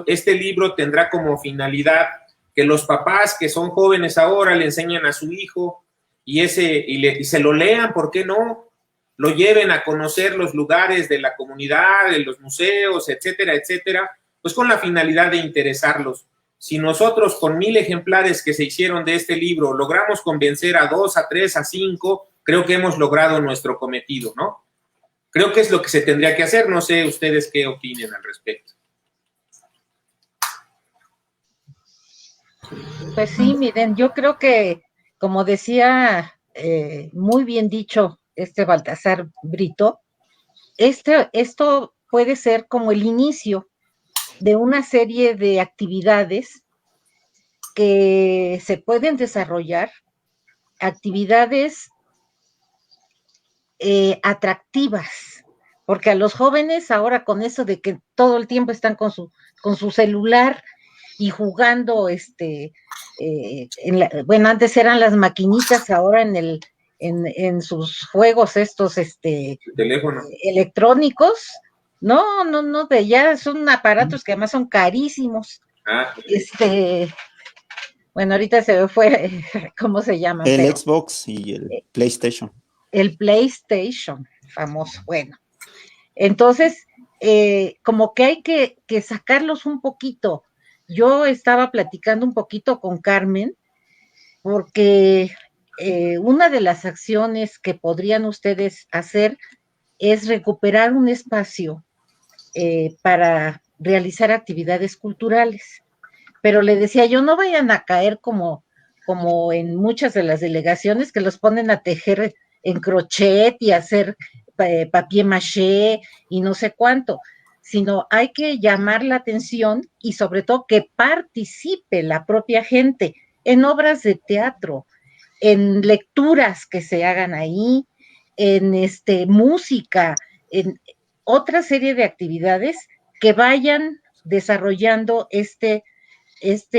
este libro tendrá como finalidad que los papás que son jóvenes ahora le enseñen a su hijo y se lo lean, ¿por qué no? lo lleven a conocer los lugares de la comunidad, de los museos, etcétera, etcétera, pues con la finalidad de interesarlos. Si nosotros con 1000 ejemplares que se hicieron de este libro logramos convencer a 2, a 3, a 5, creo que hemos logrado nuestro cometido, ¿no? Creo que es lo que se tendría que hacer. No sé ustedes qué opinen al respecto. Pues sí, miren, yo creo que, como decía muy bien dicho Baltasar Brito, esto puede ser como el inicio de una serie de actividades que se pueden desarrollar, actividades atractivas, porque a los jóvenes ahora con eso de que todo el tiempo están con su celular y jugando, bueno, antes eran las maquinitas, ahora en sus juegos estos, teléfono electrónicos, no, ya son aparatos que además son carísimos. Bueno, ahorita se me fue, ¿cómo se llama? El Xbox y el PlayStation. El PlayStation, famoso, bueno. Entonces, como que hay que sacarlos un poquito. Yo estaba platicando un poquito con Carmen, porque una de las acciones que podrían ustedes hacer es recuperar un espacio para realizar actividades culturales. Pero le decía yo, no vayan a caer como en muchas de las delegaciones que los ponen a tejer en crochet y hacer papier maché y no sé cuánto, sino hay que llamar la atención y sobre todo que participe la propia gente en obras de teatro, en lecturas que se hagan ahí, en música, en otra serie de actividades que vayan desarrollando este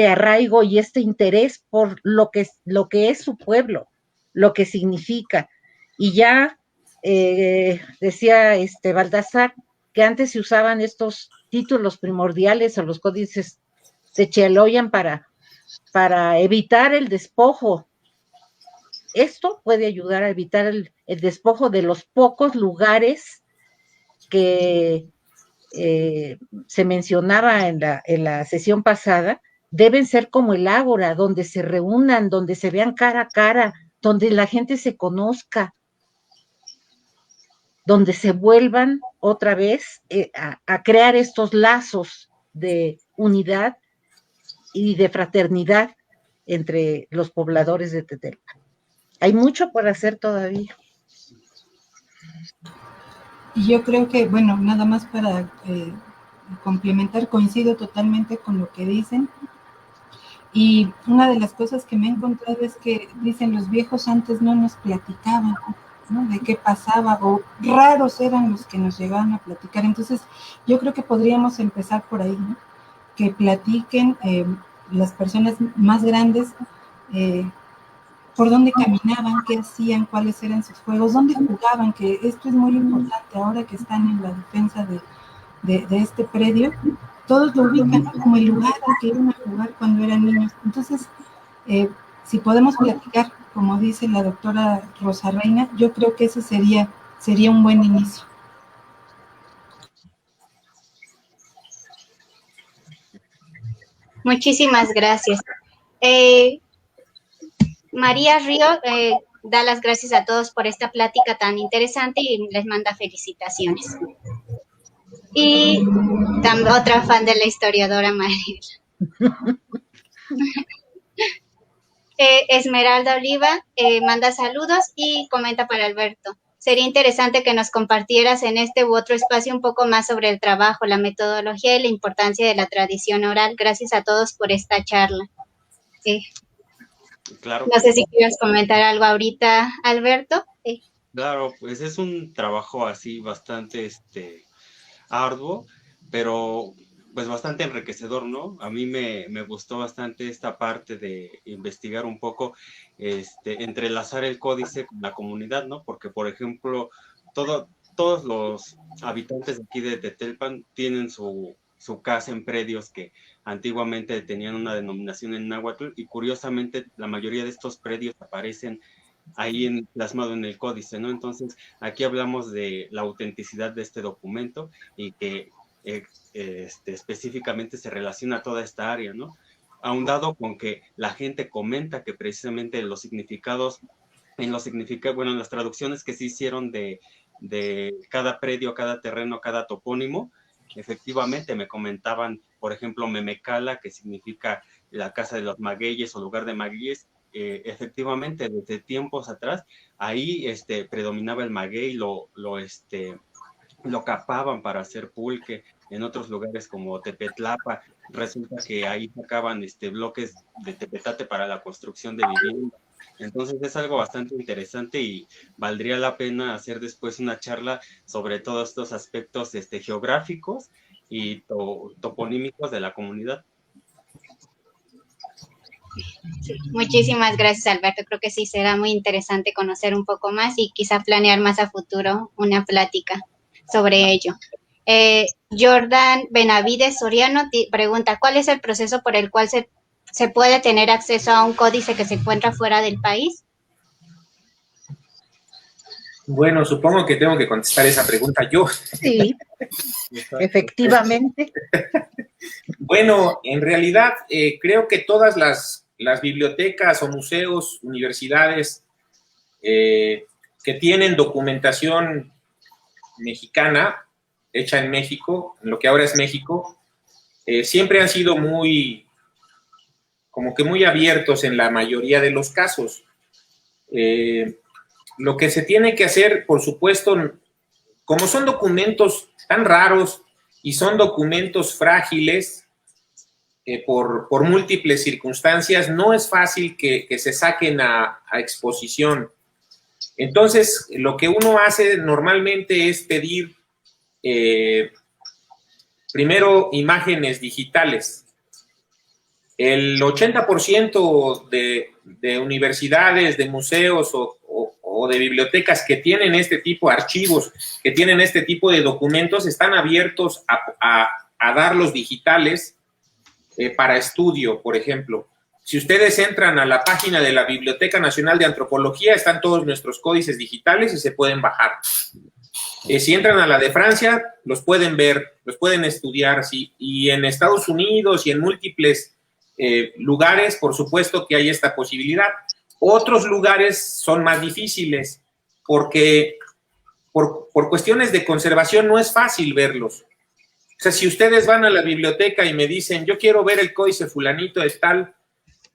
arraigo y este interés por lo que es su pueblo, lo que significa. Y ya decía Baltasar que antes se usaban estos títulos primordiales o los códices de Cheloyan para evitar el despojo. Esto puede ayudar a evitar el despojo de los pocos lugares que se mencionaba en la sesión pasada. Deben ser como el ágora, donde se reúnan, donde se vean cara a cara, donde la gente se conozca, donde se vuelvan otra vez a crear estos lazos de unidad y de fraternidad entre los pobladores de Tetelpan. Hay mucho por hacer todavía. Y yo creo que, bueno, nada más para complementar, coincido totalmente con lo que dicen. Y una de las cosas que me he encontrado es que dicen los viejos antes no nos platicaban, ¿no? De qué pasaba, o raros eran los que nos llegaban a platicar. Entonces, yo creo que podríamos empezar por ahí, ¿no? Que platiquen las personas más grandes por dónde caminaban, qué hacían, cuáles eran sus juegos, dónde jugaban, que esto es muy importante ahora que están en la defensa de este predio. Todos lo ubican, ¿no? Como el lugar al que iban a jugar cuando eran niños. Entonces, si podemos platicar, como dice la doctora Rosa Reina, yo creo que ese sería un buen inicio. Muchísimas gracias. María Río da las gracias a todos por esta plática tan interesante y les manda felicitaciones. Y también otra fan de la historiadora Mariela. Esmeralda Oliva manda saludos y comenta para Alberto. Sería interesante que nos compartieras en este u otro espacio un poco más sobre el trabajo, la metodología y la importancia de la tradición oral. Gracias a todos por esta charla. Claro. No sé si quieres comentar algo ahorita, Alberto. Claro, pues es un trabajo así bastante arduo, pero pues bastante enriquecedor, ¿no? A mí me gustó bastante esta parte de investigar un poco, entrelazar el códice con la comunidad, ¿no? Porque, por ejemplo, todos los habitantes de aquí de Tetelpan tienen su casa en predios que antiguamente tenían una denominación en náhuatl, y curiosamente la mayoría de estos predios aparecen ahí plasmado en el códice, ¿no? Entonces, aquí hablamos de la autenticidad de este documento y que específicamente se relaciona a toda esta área, ¿no? Ahondado con que la gente comenta que precisamente los significados, en las traducciones que se hicieron de cada predio, cada terreno, cada topónimo, efectivamente me comentaban, por ejemplo, Memecala, que significa la casa de los magueyes o lugar de magueyes. Efectivamente, desde tiempos atrás, ahí predominaba el maguey, lo capaban para hacer pulque. En otros lugares como Tepetlapa, resulta que ahí sacaban bloques de tepetate para la construcción de viviendas. Entonces es algo bastante interesante y valdría la pena hacer después una charla sobre todos estos aspectos geográficos y toponímicos de la comunidad. Sí, muchísimas gracias, Alberto. Creo que sí será muy interesante conocer un poco más y quizá planear más a futuro una plática sobre ello. Jordan Benavides Soriano pregunta, ¿cuál es el proceso por el cual se puede tener acceso a un códice que se encuentra fuera del país? Bueno, supongo que tengo que contestar esa pregunta yo. Sí, efectivamente. Bueno, en realidad creo que todas las bibliotecas o museos, universidades que tienen documentación mexicana, hecha en México, en lo que ahora es México, siempre han sido como que muy abiertos en la mayoría de los casos. Lo que se tiene que hacer, por supuesto, como son documentos tan raros y son documentos frágiles, por múltiples circunstancias, no es fácil que se saquen a exposición. Entonces, lo que uno hace normalmente es pedir primero imágenes digitales. El 80% de universidades, de museos o de bibliotecas que tienen este tipo de archivos, que tienen este tipo de documentos, están abiertos a darlos digitales para estudio, por ejemplo. Si ustedes entran a la página de la Biblioteca Nacional de Antropología, están todos nuestros códices digitales y se pueden bajar. Si entran a la de Francia, los pueden ver, los pueden estudiar. Sí, y en Estados Unidos y en múltiples lugares, por supuesto que hay esta posibilidad. Otros lugares son más difíciles porque por cuestiones de conservación no es fácil verlos. O sea, si ustedes van a la biblioteca y me dicen, yo quiero ver el códice fulanito de tal,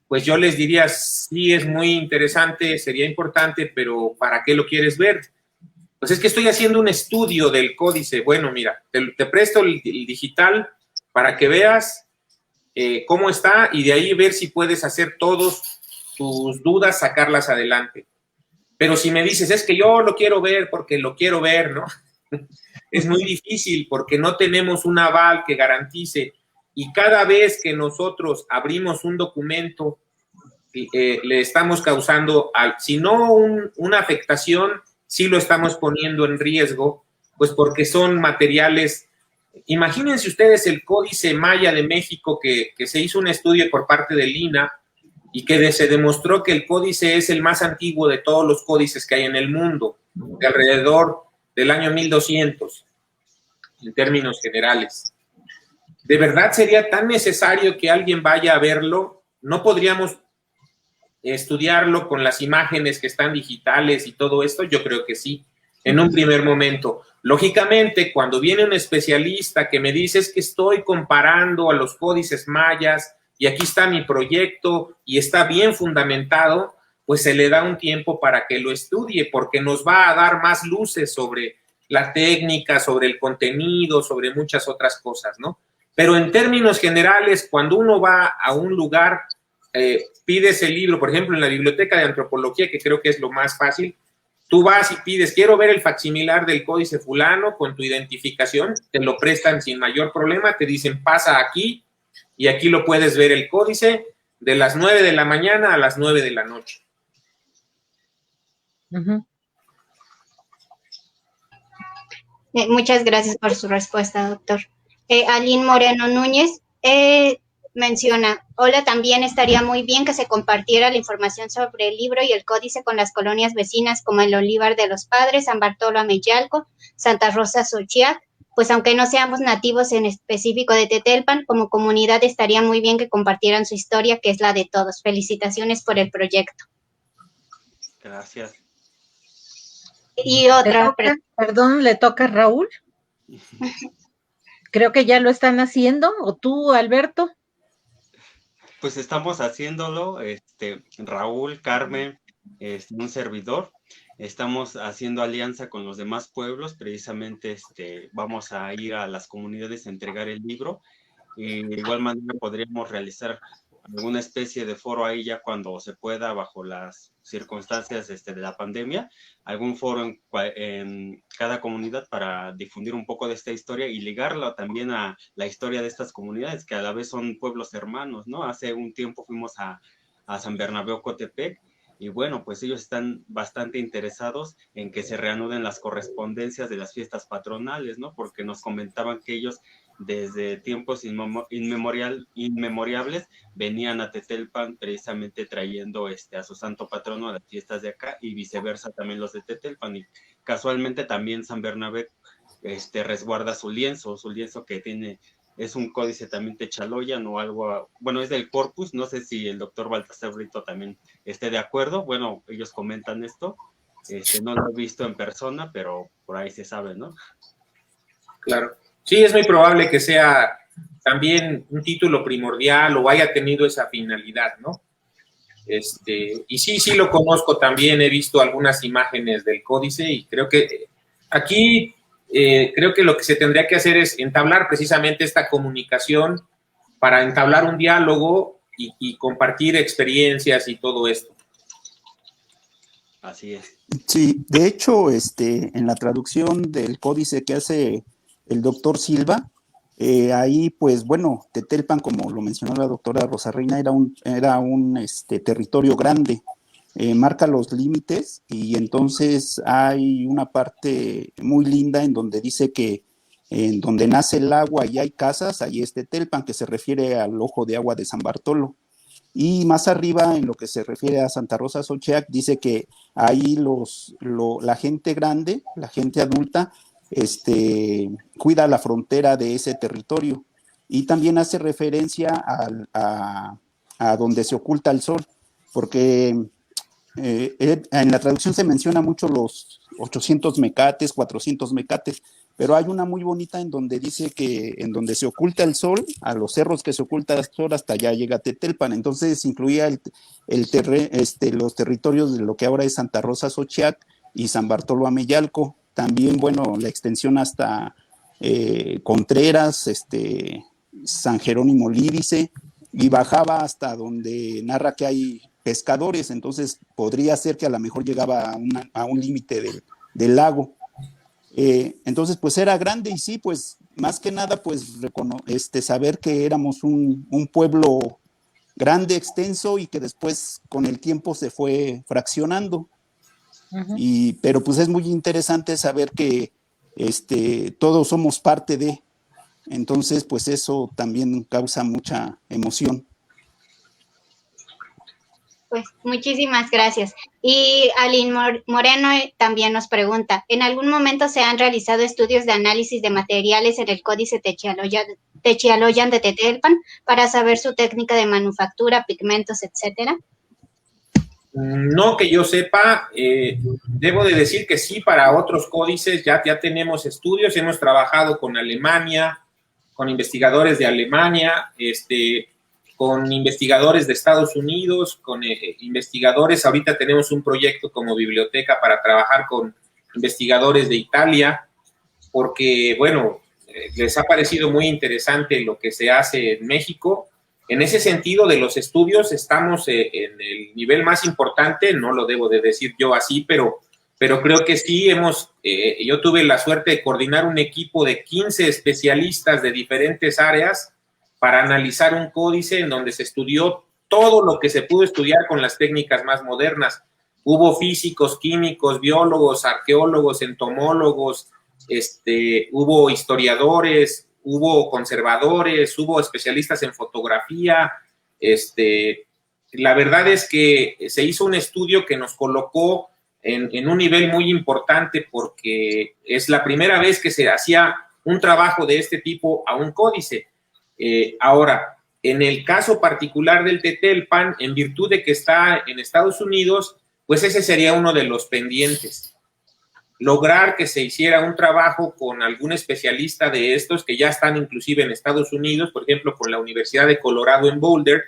pues yo les diría, sí, es muy interesante, sería importante, pero ¿para qué lo quieres ver? Pues es que estoy haciendo un estudio del códice. Bueno, mira, te presto el digital para que veas cómo está y de ahí ver si puedes hacer todas tus dudas, sacarlas adelante. Pero si me dices, es que yo lo quiero ver porque lo quiero ver, ¿no? Es muy difícil porque no tenemos un aval que garantice y cada vez que nosotros abrimos un documento le estamos causando, si no una afectación, sí lo estamos poniendo en riesgo, pues porque son materiales. Imagínense ustedes el Códice Maya de México que se hizo un estudio por parte del INAH y que se demostró que el códice es el más antiguo de todos los códices que hay en el mundo, de alrededor del año 1200, en términos generales. ¿De verdad sería tan necesario que alguien vaya a verlo? ¿No podríamos estudiarlo con las imágenes que están digitales y todo esto? Yo creo que sí, en un primer momento. Lógicamente, cuando viene un especialista que me dice es que estoy comparando a los códices mayas y aquí está mi proyecto y está bien fundamentado, pues se le da un tiempo para que lo estudie, porque nos va a dar más luces sobre la técnica, sobre el contenido, sobre muchas otras cosas, ¿no? Pero en términos generales, cuando uno va a un lugar, pides el libro, por ejemplo, en la Biblioteca de Antropología, que creo que es lo más fácil, tú vas y pides, quiero ver el facsimilar del códice fulano con tu identificación, te lo prestan sin mayor problema, te dicen pasa aquí y aquí lo puedes ver el códice de las 9 de la mañana a las 9 de la noche. Uh-huh. Muchas gracias por su respuesta, doctor. Aline Moreno Núñez menciona, hola, también estaría muy bien que se compartiera la información sobre el libro y el códice con las colonias vecinas como el Olivar de los Padres, San Bartolo Ameyalco, Santa Rosa Xochiac, pues aunque no seamos nativos en específico de Tetelpan, como comunidad estaría muy bien que compartieran su historia, que es la de todos. Felicitaciones por el proyecto. Gracias. Y otra... ¿Le toca a Raúl? Creo que ya lo están haciendo, ¿o tú, Alberto? Pues estamos haciéndolo, Raúl, Carmen, un servidor. Estamos haciendo alianza con los demás pueblos, precisamente vamos a ir a las comunidades a entregar el libro, y de igual manera podríamos realizar alguna especie de foro ahí ya cuando se pueda, bajo las circunstancias de la pandemia, algún foro en cada comunidad para difundir un poco de esta historia y ligarla también a la historia de estas comunidades, que a la vez son pueblos hermanos, ¿no? Hace un tiempo fuimos a San Bernabé Ocotepec, y bueno, pues ellos están bastante interesados en que se reanuden las correspondencias de las fiestas patronales, ¿no? Porque nos comentaban que ellos desde tiempos inmemoriales venían a Tetelpan precisamente trayendo a su santo patrono a las fiestas de acá, y viceversa también los de Tetelpan, y casualmente también San Bernabé resguarda su lienzo que tiene, es un códice también techaloyan o algo, bueno, es del Corpus, no sé si el doctor Baltasar Brito también esté de acuerdo. Bueno, ellos comentan esto, no lo he visto en persona, pero por ahí se sabe, ¿no? Claro. Sí, es muy probable que sea también un título primordial o haya tenido esa finalidad, ¿no? Y sí lo conozco también, he visto algunas imágenes del códice y creo que aquí creo que lo que se tendría que hacer es entablar precisamente esta comunicación para entablar un diálogo y compartir experiencias y todo esto. Así es. Sí, de hecho, en la traducción del códice que hace el doctor Silva, ahí, pues bueno, Tetelpan, como lo mencionó la doctora Rosa Reina, era un territorio grande, marca los límites, y entonces hay una parte muy linda en donde dice que en donde nace el agua y hay casas, ahí es Tetelpan, que se refiere al ojo de agua de San Bartolo. Y más arriba, en lo que se refiere a Santa Rosa Xochiac, dice que ahí la gente grande, la gente adulta, cuida la frontera de ese territorio. Y también hace referencia a donde se oculta el sol, porque en la traducción se menciona mucho los 800 mecates, 400 mecates, pero hay una muy bonita en donde dice que en donde se oculta el sol, a los cerros que se oculta el sol, hasta allá llega Tetelpan. Entonces incluía los territorios de lo que ahora es Santa Rosa Xochiac y San Bartolo Ameyalco. También, bueno, la extensión hasta Contreras, San Jerónimo Lídice, y bajaba hasta donde narra que hay pescadores. Entonces podría ser que a lo mejor llegaba a un límite del lago. Entonces pues era grande, y sí, pues más que nada pues saber que éramos un pueblo grande, extenso, y que después con el tiempo se fue fraccionando. Uh-huh. Pero pues es muy interesante saber que todos somos parte de, entonces pues eso también causa mucha emoción. Pues muchísimas gracias. Y Aline Moreno también nos pregunta, ¿en algún momento se han realizado estudios de análisis de materiales en el códice Techaloyan de Tetelpan para saber su técnica de manufactura, pigmentos, etcétera? No que yo sepa, debo de decir que sí, para otros códices ya tenemos estudios, hemos trabajado con Alemania, con investigadores de Alemania, con investigadores de Estados Unidos, con investigadores, ahorita tenemos un proyecto como biblioteca para trabajar con investigadores de Italia, porque, bueno, les ha parecido muy interesante lo que se hace en México. En ese sentido de los estudios estamos en el nivel más importante, no lo debo de decir yo así, pero creo que sí yo tuve la suerte de coordinar un equipo de 15 especialistas de diferentes áreas para analizar un códice en donde se estudió todo lo que se pudo estudiar con las técnicas más modernas. Hubo físicos, químicos, biólogos, arqueólogos, entomólogos, hubo historiadores, hubo conservadores, hubo especialistas en fotografía. La verdad es que se hizo un estudio que nos colocó en un nivel muy importante, porque es la primera vez que se hacía un trabajo de este tipo a un códice. Ahora, en el caso particular del Tetelpan, en virtud de que está en Estados Unidos, pues ese sería uno de los pendientes. Lograr que se hiciera un trabajo con algún especialista de estos que ya están inclusive en Estados Unidos, por ejemplo, con la Universidad de Colorado en Boulder,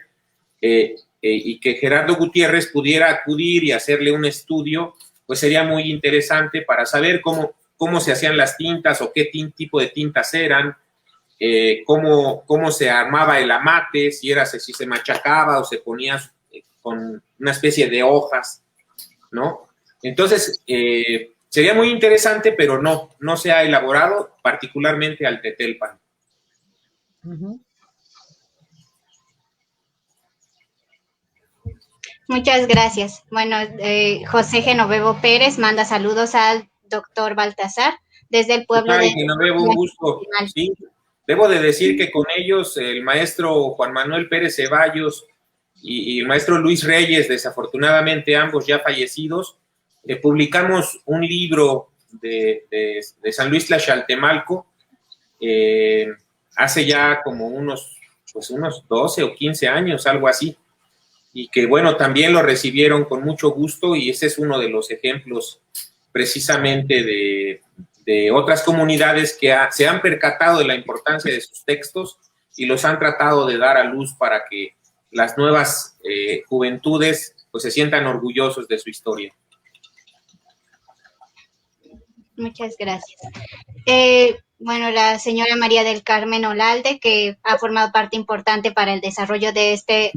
y que Gerardo Gutiérrez pudiera acudir y hacerle un estudio, pues sería muy interesante para saber cómo se hacían las tintas o qué tipo de tintas eran, cómo se armaba el amate, si se machacaba o se ponía con una especie de hojas, ¿no? Entonces, sería muy interesante, pero no se ha elaborado particularmente al Tetelpan. Ujú. Muchas gracias. Bueno, José Genovevo Pérez manda saludos al doctor Baltasar desde el pueblo de... Genovevo, un gusto. Sí, debo de decir que con ellos, el maestro Juan Manuel Pérez Ceballos y el maestro Luis Reyes, desafortunadamente ambos ya fallecidos, publicamos un libro de San Luis Tlaxaltemalco hace ya como unos 12 o 15 años, algo así, y que bueno, también lo recibieron con mucho gusto, y ese es uno de los ejemplos precisamente de otras comunidades que se han percatado de la importancia de sus textos y los han tratado de dar a luz para que las nuevas juventudes pues se sientan orgullosos de su historia. Muchas gracias. Bueno, la señora María del Carmen Olalde, que ha formado parte importante para el desarrollo de este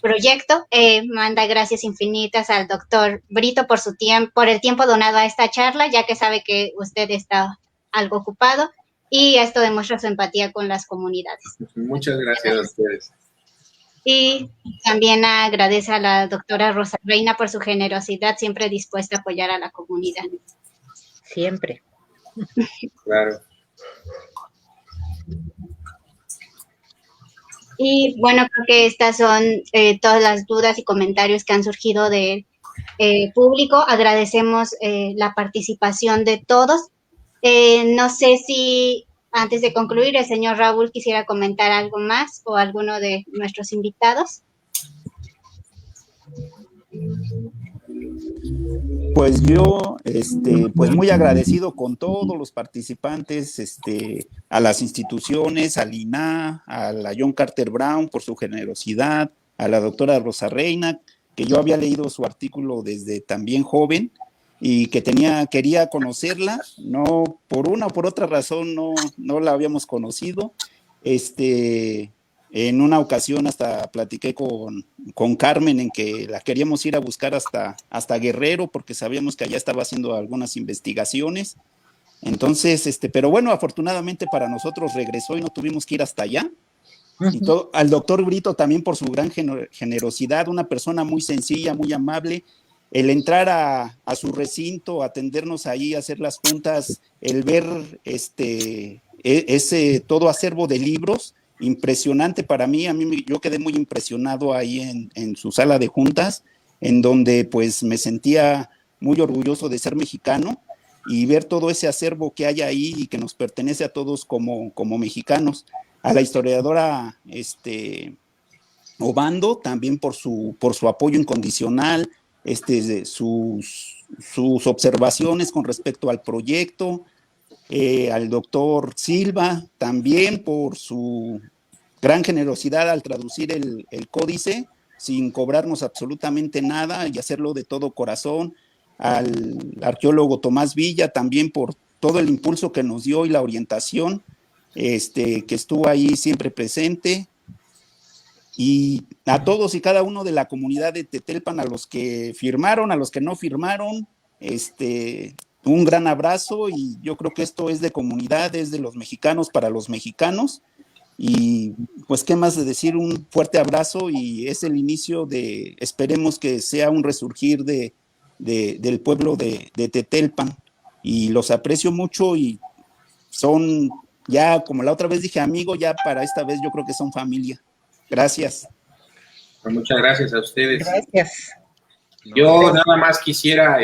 proyecto, manda gracias infinitas al doctor Brito por el tiempo donado a esta charla, ya que sabe que usted está algo ocupado, y esto demuestra su empatía con las comunidades. Muchas gracias a ustedes. Y también agradece a la doctora Rosa Reina por su generosidad, siempre dispuesta a apoyar a la comunidad. Siempre. Claro. Y bueno, creo que estas son todas las dudas y comentarios que han surgido del público. Agradecemos la participación de todos. No sé si antes de concluir el señor Raúl quisiera comentar algo más, o alguno de nuestros invitados. Pues yo, pues muy agradecido con todos los participantes, a las instituciones, al INAH, a la John Carter Brown por su generosidad, a la doctora Rosa Reina, que yo había leído su artículo desde también joven y que quería conocerla, no por una o por otra razón no la habíamos conocido. En una ocasión hasta platiqué con Carmen en que la queríamos ir a buscar hasta Guerrero, porque sabíamos que allá estaba haciendo algunas investigaciones. Entonces, pero bueno, afortunadamente para nosotros regresó y no tuvimos que ir hasta allá. Y al doctor Brito también por su gran generosidad, una persona muy sencilla, muy amable. El entrar a su recinto, atendernos ahí, hacer las juntas, el ver ese todo acervo de libros, impresionante para mí. Yo quedé muy impresionado ahí en su sala de juntas, en donde pues me sentía muy orgulloso de ser mexicano y ver todo ese acervo que hay ahí y que nos pertenece a todos como mexicanos. A la historiadora Obando también por su apoyo incondicional, sus observaciones con respecto al proyecto, al doctor Silva también por su gran generosidad al traducir el códice sin cobrarnos absolutamente nada y hacerlo de todo corazón, al arqueólogo Tomás Villa también por todo el impulso que nos dio y la orientación, que estuvo ahí siempre presente, y a todos y cada uno de la comunidad de Tetelpan, a los que firmaron, a los que no firmaron, un gran abrazo. Y yo creo que esto es de comunidad, es de los mexicanos para los mexicanos, y pues qué más de decir, un fuerte abrazo, y es el inicio de, esperemos que sea un resurgir del pueblo de Tetelpan, y los aprecio mucho y son Ya como la otra vez dije amigo, ya para esta vez yo creo que son familia. Gracias. Muchas gracias a ustedes. Gracias. Yo nada más quisiera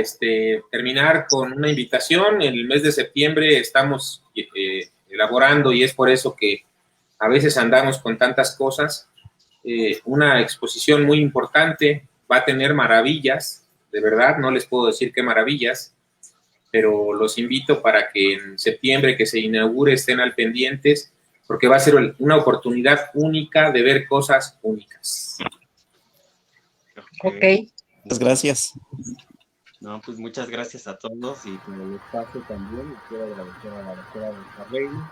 terminar con una invitación. El mes de septiembre estamos elaborando, y es por eso que a veces andamos con tantas cosas, una exposición muy importante. Va a tener maravillas, de verdad, no les puedo decir qué maravillas, pero los invito para que en septiembre que se inaugure estén al pendientes, porque va a ser una oportunidad única de ver cosas únicas. Ok. Muchas gracias. No, pues muchas gracias a todos, y por el espacio también. Y quiero agradecer a la doctora Rosa,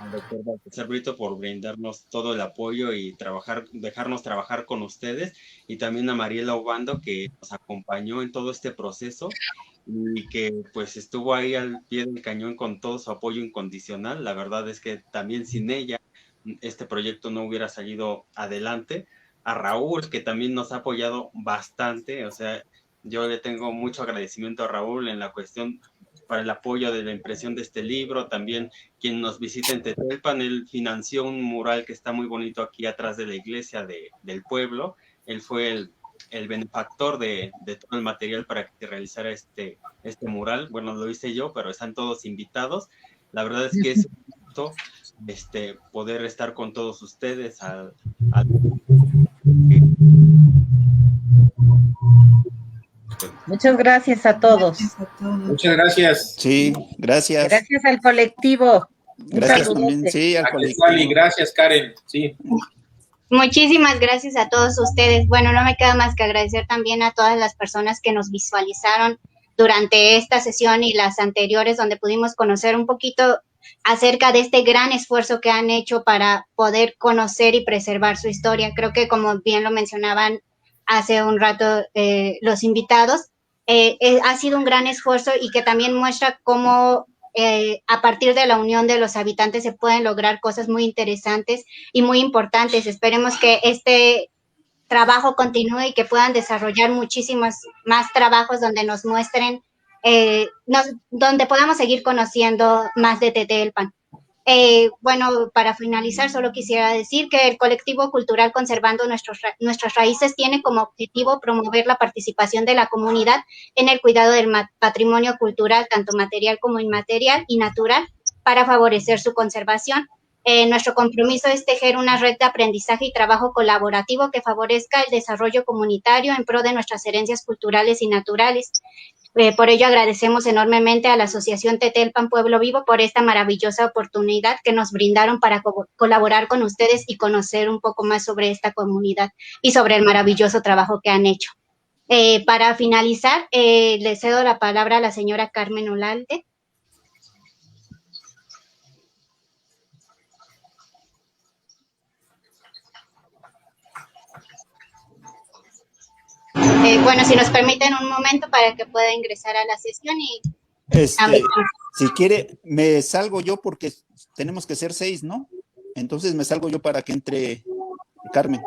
al doctor Baltasar Brito por brindarnos todo el apoyo y dejarnos trabajar con ustedes, y también a Mariela Obando, que nos acompañó en todo este proceso y que pues estuvo ahí al pie del cañón con todo su apoyo incondicional. La verdad es que también sin ella este proyecto no hubiera salido adelante. A Raúl, que también nos ha apoyado bastante, o sea, yo le tengo mucho agradecimiento a Raúl en la cuestión para el apoyo de la impresión de este libro. También quien nos visita en Tetelpan, él financió un mural que está muy bonito aquí atrás de la iglesia del pueblo. Él fue el benefactor de todo el material para que se realizara este mural. Bueno, lo hice yo, pero están todos invitados. La verdad es que es un gusto poder estar con todos ustedes. Muchas gracias a todos. Muchas gracias. Sí, gracias. Gracias al colectivo. Gracias también, sí, al colectivo. Gracias, Karen. Sí. Muchísimas gracias a todos ustedes. Bueno, no me queda más que agradecer también a todas las personas que nos visualizaron durante esta sesión y las anteriores, donde pudimos conocer un poquito acerca de este gran esfuerzo que han hecho para poder conocer y preservar su historia. Creo que, como bien lo mencionaban hace un rato los invitados, ha sido un gran esfuerzo, y que también muestra cómo a partir de la unión de los habitantes se pueden lograr cosas muy interesantes y muy importantes. Esperemos que este trabajo continúe y que puedan desarrollar muchísimos más trabajos donde nos muestren, donde podamos seguir conociendo más de Tetelpan. Bueno, para finalizar, solo quisiera decir que el colectivo cultural Conservando Nuestras Raíces tiene como objetivo promover la participación de la comunidad en el cuidado del patrimonio cultural, tanto material como inmaterial y natural, para favorecer su conservación. Nuestro compromiso es tejer una red de aprendizaje y trabajo colaborativo que favorezca el desarrollo comunitario en pro de nuestras herencias culturales y naturales. Por ello agradecemos enormemente a la Asociación Tetelpan Pueblo Vivo por esta maravillosa oportunidad que nos brindaron para colaborar con ustedes y conocer un poco más sobre esta comunidad y sobre el maravilloso trabajo que han hecho. Para finalizar, le cedo la palabra a la señora Carmen Olalde. Bueno, si nos permiten un momento para que pueda ingresar a la sesión y... si quiere, me salgo yo porque tenemos que ser 6, ¿no? Entonces me salgo yo para que entre Carmen.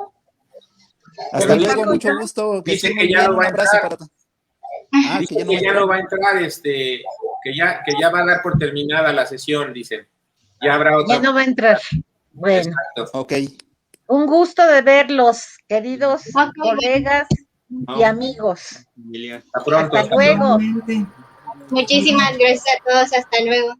Hasta luego, mucho gusto. Dice que ya no va a entrar. Dice que ya no va a entrar, que ya va a dar por terminada la sesión, dicen. Ya habrá otra. Ya no va a entrar. Bueno. Exacto. Ok. Un gusto de verlos, queridos colegas y amigos. Hasta pronto. Hasta luego. Muchísimas gracias a todos. Hasta luego.